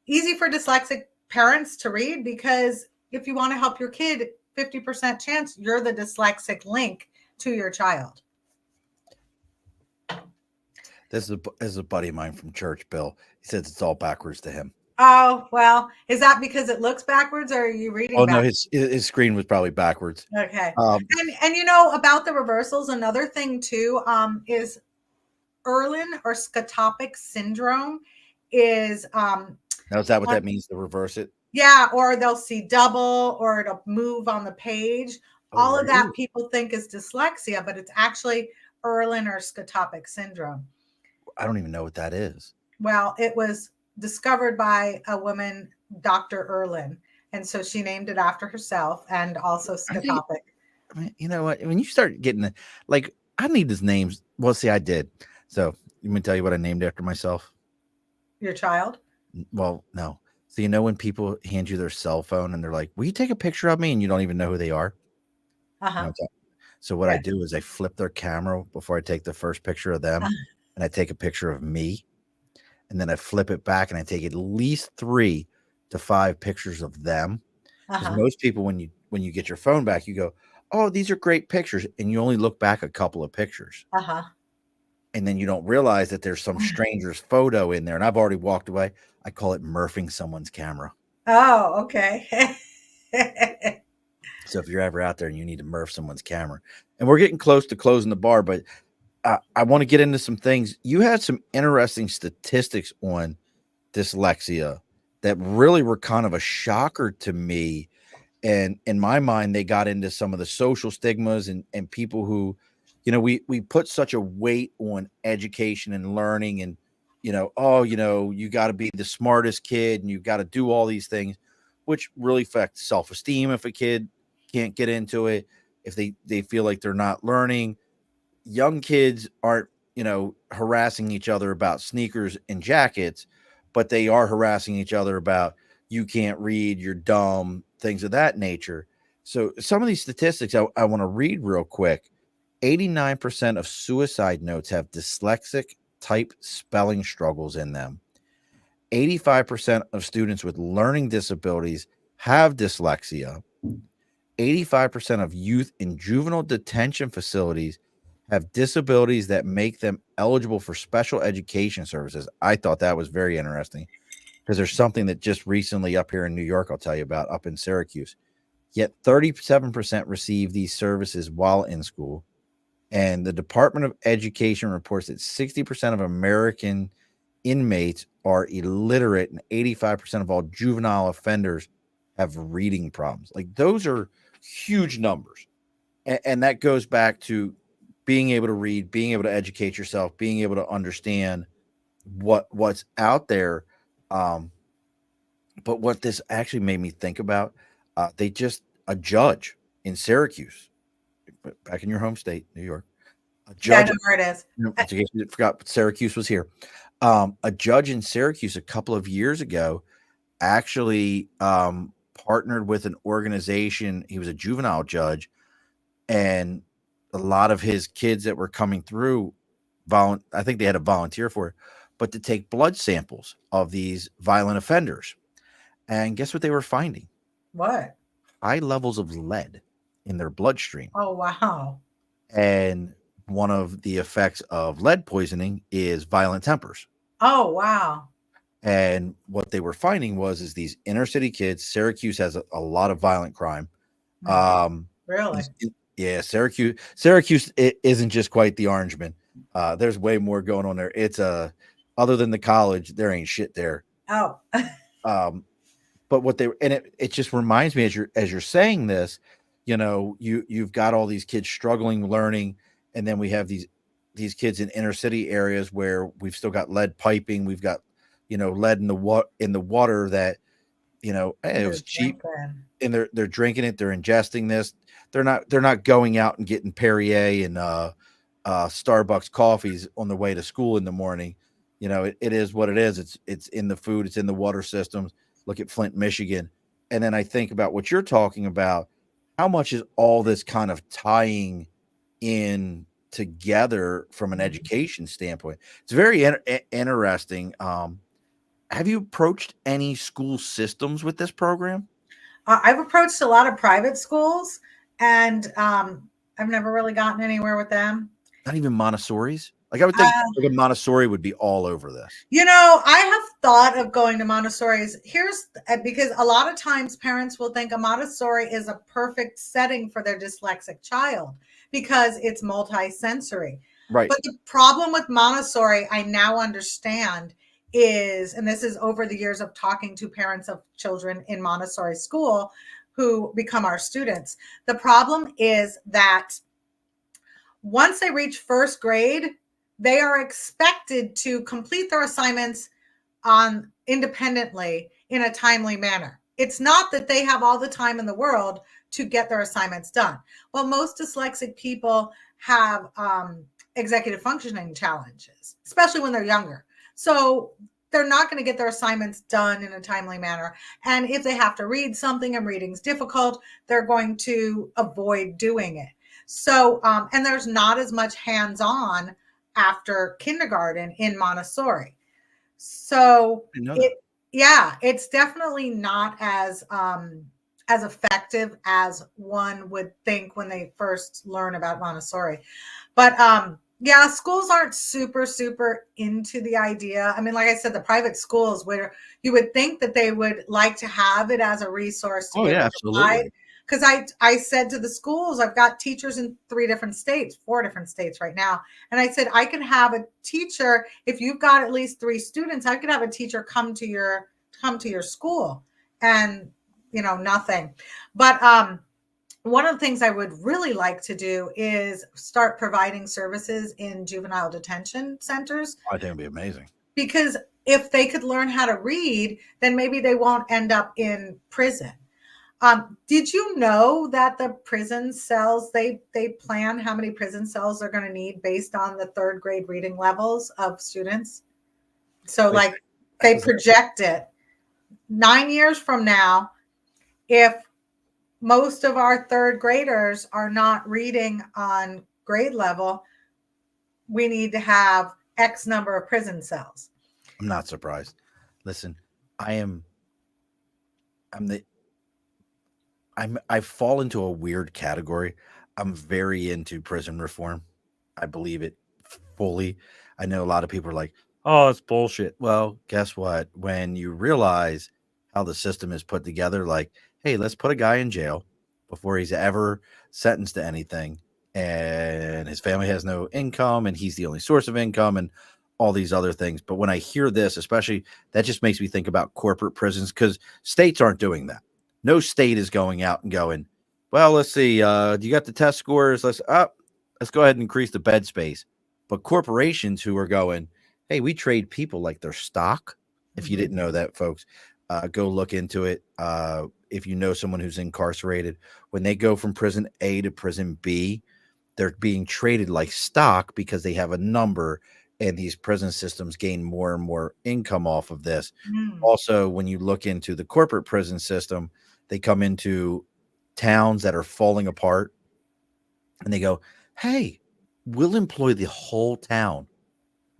easy for dyslexic parents to read, because if you want to help your kid, 50% chance you're the dyslexic link to your child. This is a buddy of mine from church, Bill. He says it's all backwards to him. Oh, well, is that because it looks backwards, or are you reading backwards? No, his screen was probably backwards. Okay. And about the reversals, another thing too is Erlen or scotopic syndrome is now is that what that means, to reverse it? Yeah, or they'll see double, or it'll move on the page. All of that people think is dyslexia, but it's actually Erlen or scotopic syndrome. I don't even know what that is. Well, it was discovered by a woman, Dr. Erlen, and so she named it after herself, and also scotopic. I mean, you know what? When you start getting I need his names. Well, see, I did. So let me tell you what I named after myself. Your child? Well, no. So when people hand you their cell phone and they're like, "Will you take a picture of me?" and you don't even know who they are. So what I do is I flip their camera before I take the first picture of them, and I take a picture of me, and then I flip it back and I take at least 3 to 5 pictures of them. Because most people, when you get your phone back, you go, "Oh, these are great pictures," and you only look back a couple of pictures. And then you don't realize that there's some stranger's photo in there. And I've already walked away. I call it murphing someone's camera. Oh, okay. So if you're ever out there and you need to murph someone's camera, and we're getting close to closing the bar, but I want to get into some things. You had some interesting statistics on dyslexia that really were kind of a shocker to me. And in my mind, they got into some of the social stigmas and people who, we put such a weight on education and learning, and, you got to be the smartest kid and you've got to do all these things, which really affects self-esteem. If a kid can't get into it, if they feel like they're not learning. Young kids aren't, harassing each other about sneakers and jackets, but they are harassing each other about, you can't read, you're dumb, things of that nature. So some of these statistics I want to read real quick. 89% of suicide notes have dyslexic type spelling struggles in them. 85% of students with learning disabilities have dyslexia. 85% of youth in juvenile detention facilities have disabilities that make them eligible for special education services. I thought that was very interesting, because there's something that just recently up here in New York, I'll tell you about, up in Syracuse. Yet 37% receive these services while in school. And the Department of Education reports that 60% of American inmates are illiterate, and 85% of all juvenile offenders have reading problems. Like those are huge numbers. And that goes back to being able to read, being able to educate yourself, being able to understand what's out there. Um, but what this actually made me think about, they just a judge in Syracuse, back in your home state, New York, a Yeah, I judge. know where it is. In case you forgot, Syracuse was here. A judge in Syracuse a couple of years ago actually partnered with an organization. He was a juvenile judge, and a lot of his kids that were coming through, I think they had to volunteer for it, but to take blood samples of these violent offenders. And guess what they were finding? What? High levels of lead in their bloodstream. Oh, wow. And one of the effects of lead poisoning is violent tempers. Oh, wow. And what they were finding is these inner city kids. Syracuse has a lot of violent crime. Really? Yeah, Syracuse it isn't just quite the Orangeman. There's way more going on there. It's other than the college, there ain't shit there. Oh. But what it just reminds me as you're saying this, you've got all these kids struggling learning, and then we have these kids in inner city areas where we've still got lead piping, we've got lead in the water that it was cheap, and they're drinking it, they're ingesting this. They're not going out and getting Perrier and Starbucks coffees on the way to school in the morning. It is what it is. It's in the food, it's in the water systems. Look at Flint, Michigan. And then I think about what you're talking about. How much is all this kind of tying in together from an education standpoint? It's very interesting. Have you approached any school systems with this program? I've approached a lot of private schools, and I've never really gotten anywhere with them. Not even Montessori's? Like I would think like a Montessori would be all over this. I have thought of going to Montessori's. Because a lot of times parents will think a Montessori is a perfect setting for their dyslexic child because it's multi-sensory. Right. But the problem with Montessori, I now understand, is, and this is over the years of talking to parents of children in Montessori school who become our students. The problem is that once they reach first grade, they are expected to complete their assignments independently in a timely manner. It's not that they have all the time in the world to get their assignments done. Well, most dyslexic people have executive functioning challenges, especially when they're younger. So they're not going to get their assignments done in a timely manner. And if they have to read something and reading's difficult, they're going to avoid doing it. So, and there's not as much hands-on after kindergarten in Montessori. So it's definitely not as effective as one would think when they first learn about Montessori. But schools aren't super, super into the idea. I mean, like I said, the private schools where you would think that they would like to have it as a resource. Absolutely. Because I said to the schools, I've got teachers in 4 different states right now. And I said, I can have a teacher, if you've got at least 3 students, I could have a teacher come to your school, and nothing. But one of the things I would really like to do is start providing services in juvenile detention centers. I think it'd be amazing. Because if they could learn how to read, then maybe they won't end up in prison. Did you know that the prison cells, they plan how many prison cells they're going to need based on the 3rd grade reading levels of students? So they project it 9 years from now, if most of our 3rd graders are not reading on grade level, we need to have X number of prison cells. I'm not surprised. Listen, I fall into a weird category. I'm very into prison reform. I believe it fully. I know a lot of people are like, oh, it's bullshit. Well, guess what? When you realize how the system is put together, like, hey, let's put a guy in jail before he's ever sentenced to anything, and his family has no income, and he's the only source of income, and all these other things. But when I hear this, especially, that just makes me think about corporate prisons, because states aren't doing that. No state is going out and going, well, let's see, do you got the test scores? Let's go ahead and increase the bed space. But corporations who are going, hey, we trade people like they're stock. If you didn't know that, folks, go look into it. If you know someone who's incarcerated, when they go from prison A to prison B, they're being traded like stock because they have a number, and these prison systems gain more and more income off of this. Also, when you look into the corporate prison system, they come into towns that are falling apart and they go, hey, we'll employ the whole town.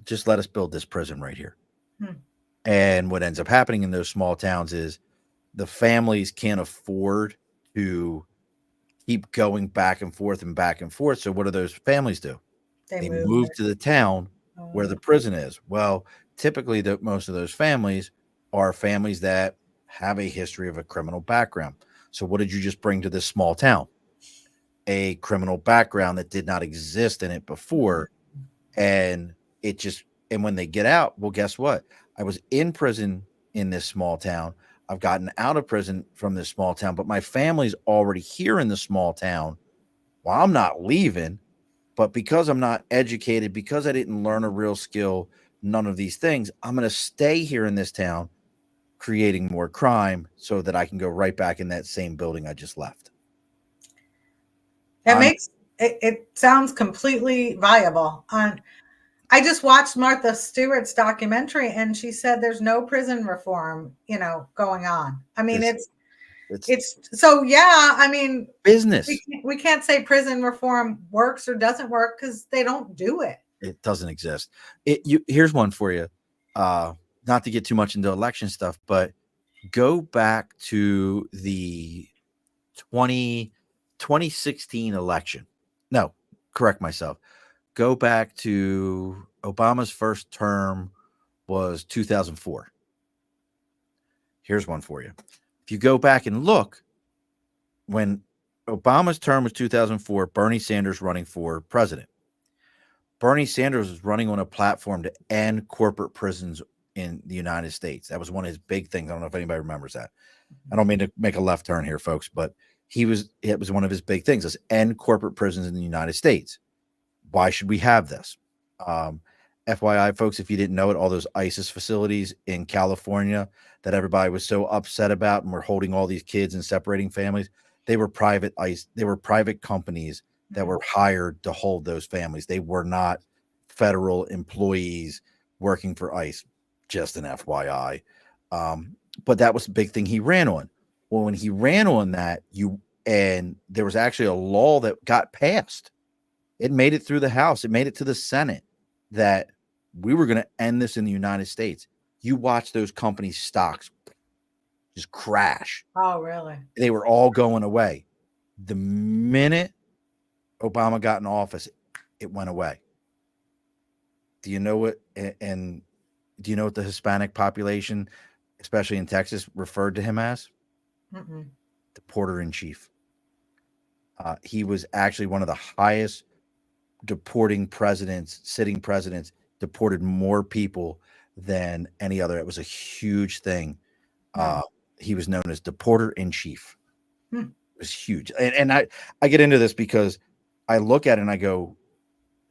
Just let us build this prison right here. And what ends up happening in those small towns is the families can't afford to keep going back and forth and back and forth. So what do those families do? They move to the town where the prison is. Well, typically most of those families are families that have a history of a criminal background. So what did you just bring to this small town? A criminal background that did not exist in it before. And when they get out, well, guess what? I was in prison in this small town. I've gotten out of prison from this small town, but my family's already here in the small town. Well, I'm not leaving, but because I'm not educated, because I didn't learn a real skill, none of these things, I'm going to stay here in this town, creating more crime so that I can go right back in that same building I just left. It sounds completely viable. I just watched Martha Stewart's documentary, and she said there's no prison reform, going on. I mean, it's so, yeah, I mean, business. We can't say prison reform works or doesn't work because they don't do it. It doesn't exist. Here's one for you. Not to get too much into election stuff, but go back to the 2016 election. No, correct myself. Go back to Obama's first term was 2004. Here's one for you. If you go back and look, when Obama's term was 2004, Bernie Sanders running for president. Bernie Sanders was running on a platform to end corporate prisons in the United States. That was one of his big things. I don't know if anybody remembers that. I don't mean to make a left turn here, folks, but it was one of his big things. Let's end corporate prisons in the United States. Why should we have this? FYI, folks, if you didn't know it, all those ISIS facilities in California that everybody was so upset about and were holding all these kids and separating families, they were private companies that were hired to hold those families. They were not federal employees working for ICE, just an FYI. But that was the big thing he ran on. Well, when he ran on that, there was actually a law that got passed. It made it through the House. It made it to the Senate that we were going to end this in the United States. You watch those companies' stocks just crash. Oh, really? They were all going away. The minute Obama got in office, it went away. Do you know what? And do you know what the Hispanic population, especially in Texas, referred to him as? The Porter-in-Chief. He was actually one of the highest sitting presidents, deported more people than any other. It was a huge thing. He was known as the Porter-in-Chief. It was huge. And I get into this because I look at it and I go,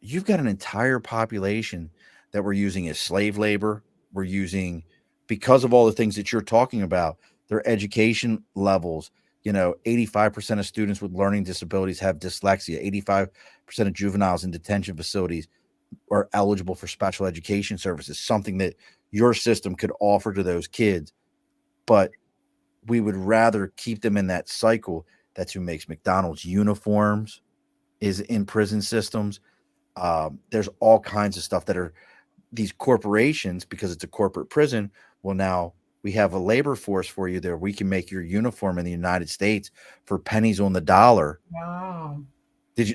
you've got an entire population that we're using as slave labor. We're using, because of all the things that you're talking about, their education levels. 85% of students with learning disabilities have dyslexia. 85% of juveniles in detention facilities are eligible for special education services, something that your system could offer to those kids. But we would rather keep them in that cycle. That's who makes McDonald's uniforms, is in prison systems. There's all kinds of stuff that are these corporations, because it's a corporate prison. Well, now we have a labor force for you there. We can make your uniform in the United States for pennies on the dollar. Wow.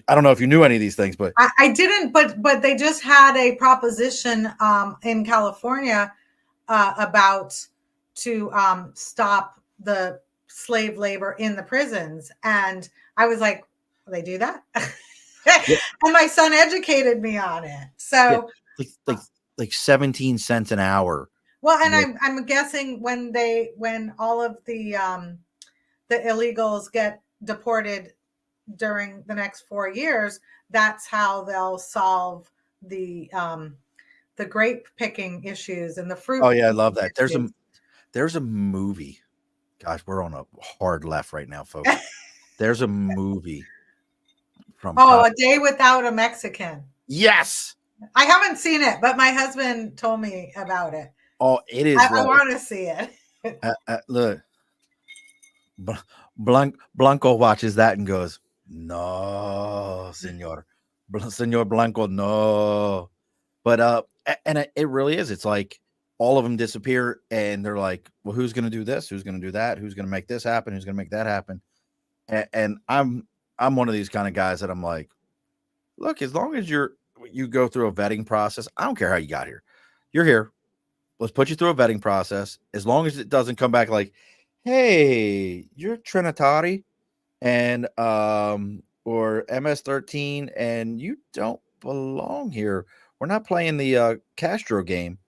I don't know if you knew any of these things, but I didn't, but they just had a proposition in California about to stop the slave labor in the prisons. And I was like, they do that? Yeah. And my son educated me on it. So like 17 cents an hour. Well, and I'm guessing when all of the the illegals get deported during the next 4 years, that's how they'll solve the grape picking issues and the fruit Oh yeah, I picking love that. issues. There's a movie. Gosh, we're on a hard left right now, folks. There's a movie from Oh, probably A Day Without a Mexican. yes. I haven't seen it, but my husband told me about it. Oh, it I is like want to see it. look. Blanco watches that and goes, "No, señor, señor Blanco, no." But and it really is. It's like all of them disappear, and they're like, "Well, who's going to do this? Who's going to do that? Who's going to make this happen? Who's going to make that happen?" And I'm one of these kind of guys that I'm like, look, as long as you go through a vetting process, I don't care how you got here. You're here. Let's put you through a vetting process. As long as it doesn't come back like, hey, you're Trinitari and or MS-13 and you don't belong here. We're not playing the Castro game.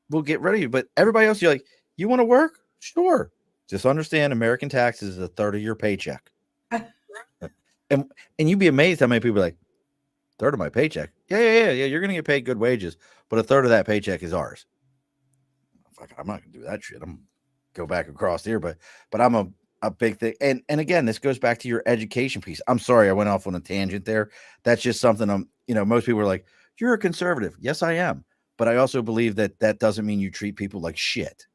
We'll get rid of you. But everybody else, you're like, you want to work? Sure. Just understand American taxes is a third of your paycheck. and you'd be amazed how many people are like, third of my paycheck. Yeah. You're gonna get paid good wages, but a third of that paycheck is ours. Fuck, I'm not gonna do that shit. I'm gonna go back across here, but I'm a big thing. And again, this goes back to your education piece. I'm sorry I went off on a tangent there. That's just something most people are like, you're a conservative. Yes, I am. But I also believe that doesn't mean you treat people like shit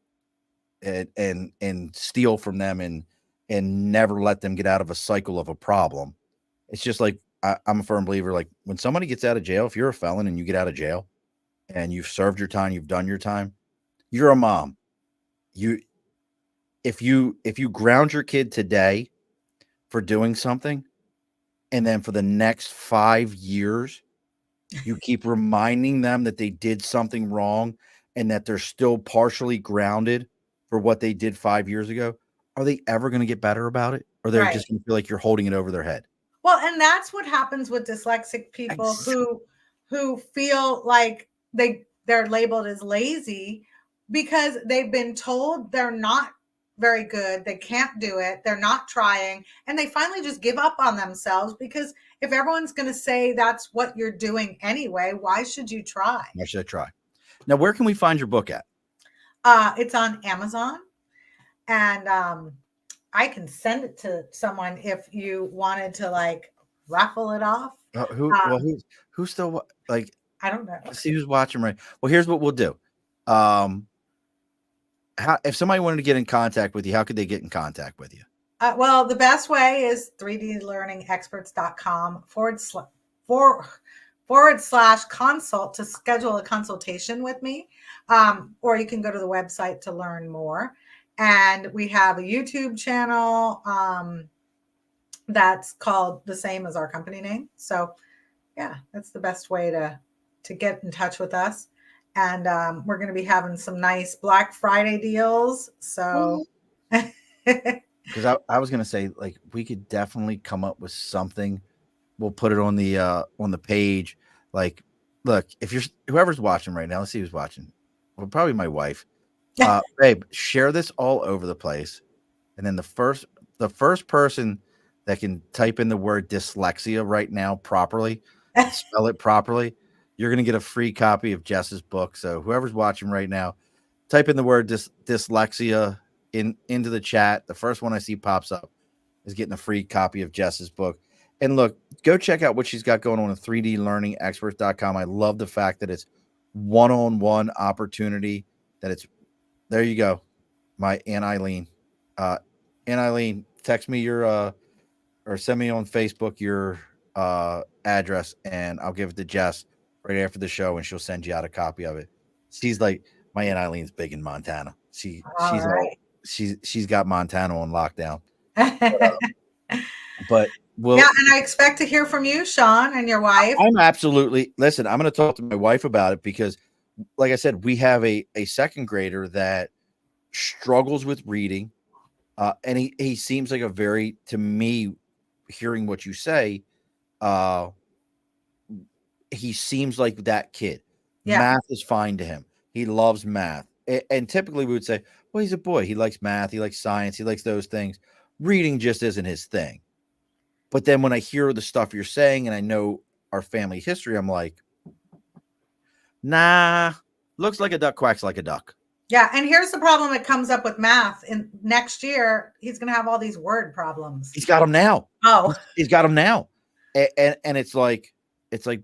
and steal from them and never let them get out of a cycle of a problem. It's just like I'm a firm believer. Like when somebody gets out of jail, if you're a felon and you get out of jail and you've served your time, you've done your time, you're a mom. If you ground your kid today for doing something, and then for the next 5 years, you keep reminding them that they did something wrong and that they're still partially grounded for what they did 5 years ago, are they ever going to get better about it? Or they're Right. just going to feel like you're holding it over their head? Well, and that's what happens with dyslexic people who feel like they're labeled as lazy because they've been told they're not very good, they can't do it, they're not trying, and they finally just give up on themselves because if everyone's going to say that's what you're doing anyway, why should you try? Why should I try? Now, where can we find your book at? It's on Amazon, and I can send it to someone if you wanted to like raffle it off. Who's still like? I don't know. Let's see who's watching right. Well, here's what we'll do. How if somebody wanted to get in contact with you, how could they get in contact with you? Well, the best way is 3dlearningexperts.com forward slash consult to schedule a consultation with me. Or you can go to the website to learn more. And we have a YouTube channel that's called the same as our company name. So yeah, that's the best way to get in touch with us. And we're going to be having some nice Black Friday deals. So because I was going to say, like, we could definitely come up with something. We'll put it on the page. Like, look, if you're whoever's watching right now, let's see who's watching. Well, probably my wife. Babe, share this all over the place. And then the first person that can type in the word dyslexia right now properly, spell it properly, you're going to get a free copy of Jess's book. So whoever's watching right now, type in the word dyslexia into the chat. The first one I see pops up is getting a free copy of Jess's book. And look, go check out what she's got going on at 3dlearningexperts.com. I love the fact that it's one-on-one opportunity, that it's there you go. My Aunt Eileen. Aunt Eileen, text me your or send me on Facebook your address and I'll give it to Jess right after the show and she'll send you out a copy of it. She's like, my Aunt Eileen's big in Montana. She's got Montana on lockdown. But and I expect to hear from you, Sean, and your wife. I'm absolutely listen. I'm going to talk to my wife about it because, like I said, we have a second grader that struggles with reading, and he seems like a very, to me, hearing what you say, he seems like that kid. Yeah. Math is fine to him. He loves math, and typically we would say, Well, he's a boy. He likes math. He likes science. He likes those things. Reading just isn't his thing. But then when I hear the stuff you're saying and I know our family history, I'm like, nah, looks like a duck, quacks like a duck. Yeah, and here's the problem that comes up with math. In next year, he's going to have all these word problems. He's got them now. Oh, he's got them now, and it's like,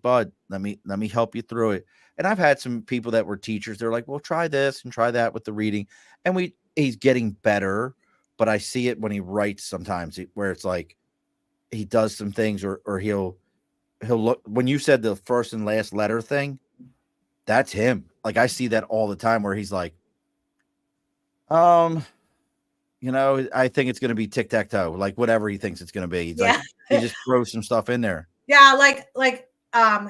bud, let me help you through it. And I've had some people that were teachers. They're like, well, try this and try that with the reading, and he's getting better. But I see it when he writes sometimes, where it's like he does some things, or he'll look. When you said the first and last letter thing, that's him. Like I see that all the time, where he's like, I think it's going to be tic-tac-toe, like whatever he thinks it's going to be. He's like, he just throws some stuff in there. Yeah.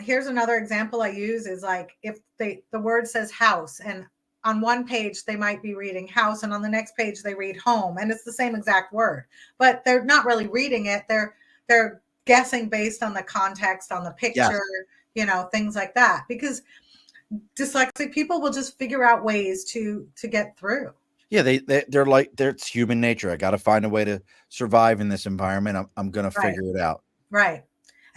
Here's another example I use is like, if the word says house, and on one page they might be reading house, and on the next page they read home, and it's the same exact word, but they're not really reading it. They're guessing based on the context, on the picture, things like that, because dyslexic people will just figure out ways to get through. Yeah, it's human nature. I got to find a way to survive in this environment. I'm going to figure it out. Right.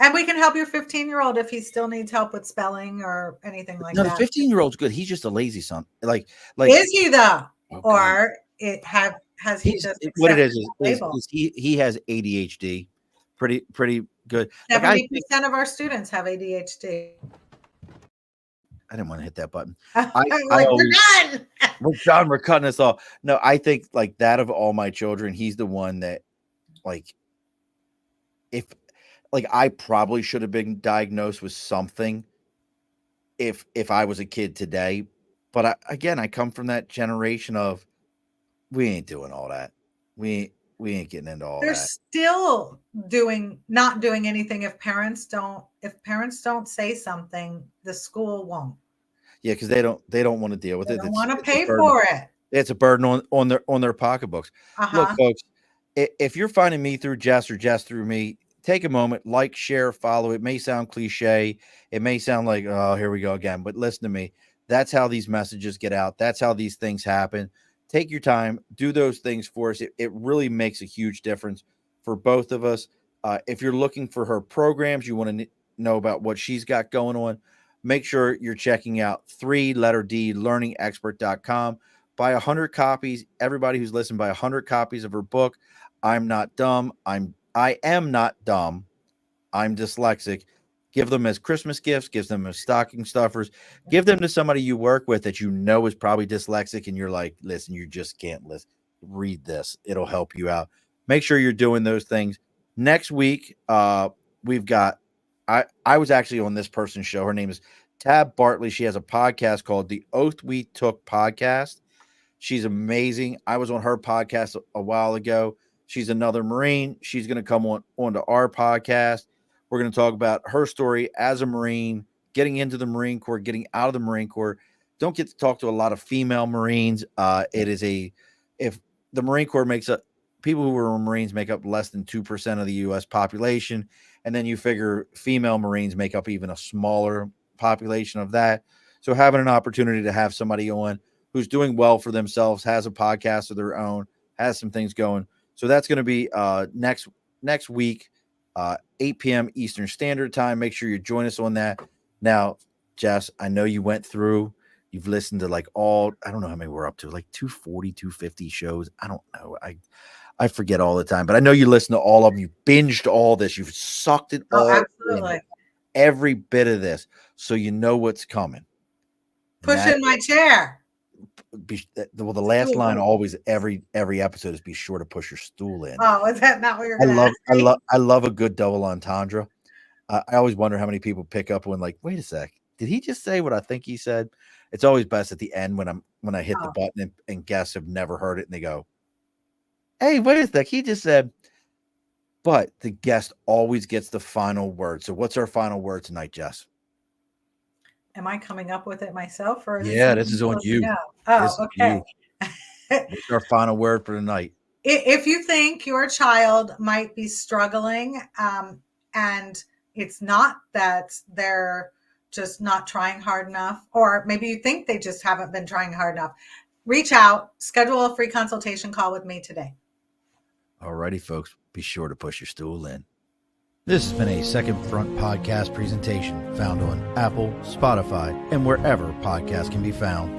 And we can help your 15-year-old if he still needs help with spelling or anything like that. No, the 15-year-old's good. He's just a lazy son. Like is he though? Or has he just what it is he has ADHD. Pretty good. 70% of our students have ADHD. I didn't want to hit that button. We're done. We're done. We're cutting this off. No, I think like that of all my children, he's the one that like, I probably should have been diagnosed with something if I was a kid today. But I come from that generation of we ain't doing all that. We ain't getting into all They're that. Still not doing anything if parents don't say something, the school won't. Yeah, because they don't want to deal with it. They don't want to pay for it. It's a burden on their pocketbooks. Look, folks, if you're finding me through Jess or Jess through me, take a moment, like, share, follow. It may sound cliche. It may sound like, oh, here we go again. But listen to me. That's how these messages get out. That's how these things happen. Take your time. Do those things for us. It really makes a huge difference for both of us. If you're looking for her programs, you want to know about what she's got going on, make sure you're checking out 3learningexpert.com. Buy 100 copies. Everybody who's listened, buy 100 copies of her book. I'm not dumb. I am not dumb. I'm dyslexic. Give them as Christmas gifts. Give them as stocking stuffers. Give them to somebody you work with that you know is probably dyslexic, and you're like, listen, you just can't listen. Read this. It'll help you out. Make sure you're doing those things. Next week, we've got, I was actually on this person's show. Her name is Tab Bartley. She has a podcast called The Oath We Took Podcast. She's amazing. I was on her podcast a while ago. She's another Marine. She's going to come onto our podcast. We're going to talk about her story as a Marine, getting into the Marine Corps, getting out of the Marine Corps. Don't get to talk to a lot of female Marines. If the Marine Corps people who are Marines make up less than 2% of the U.S. population. And then you figure female Marines make up even a smaller population of that. So having an opportunity to have somebody on who's doing well for themselves, has a podcast of their own, has some things going. So that's going to be next week, 8 p.m. Eastern Standard Time. Make sure you join us on that. Now, Jess, I know you've listened to I don't know how many we're up to, like 240, 250 shows. I don't know. I forget all the time, but I know you listen to all of them. You binged all this. You've sucked it all. Absolutely. Every bit of this. So you know what's coming. Push in my chair. The last line always every episode is be sure to push your stool in. Oh, is that not what you're going to ask me? I love a good double entendre. I always wonder how many people pick up when wait a sec, did he just say what I think he said? It's always best at the end when I hit the button and guests have never heard it and they go, hey, wait a sec, he just said, but the guest always gets the final word. So what's our final word tonight, Jess? Am I coming up with it myself? Or this is on you. Oh, okay. What's our final word for tonight? If you think your child might be struggling, and it's not that they're just not trying hard enough, or maybe you think they just haven't been trying hard enough, reach out, schedule a free consultation call with me today. Alrighty, folks, be sure to push your stool in. This has been a Second Front podcast presentation found on Apple, Spotify, and wherever podcasts can be found.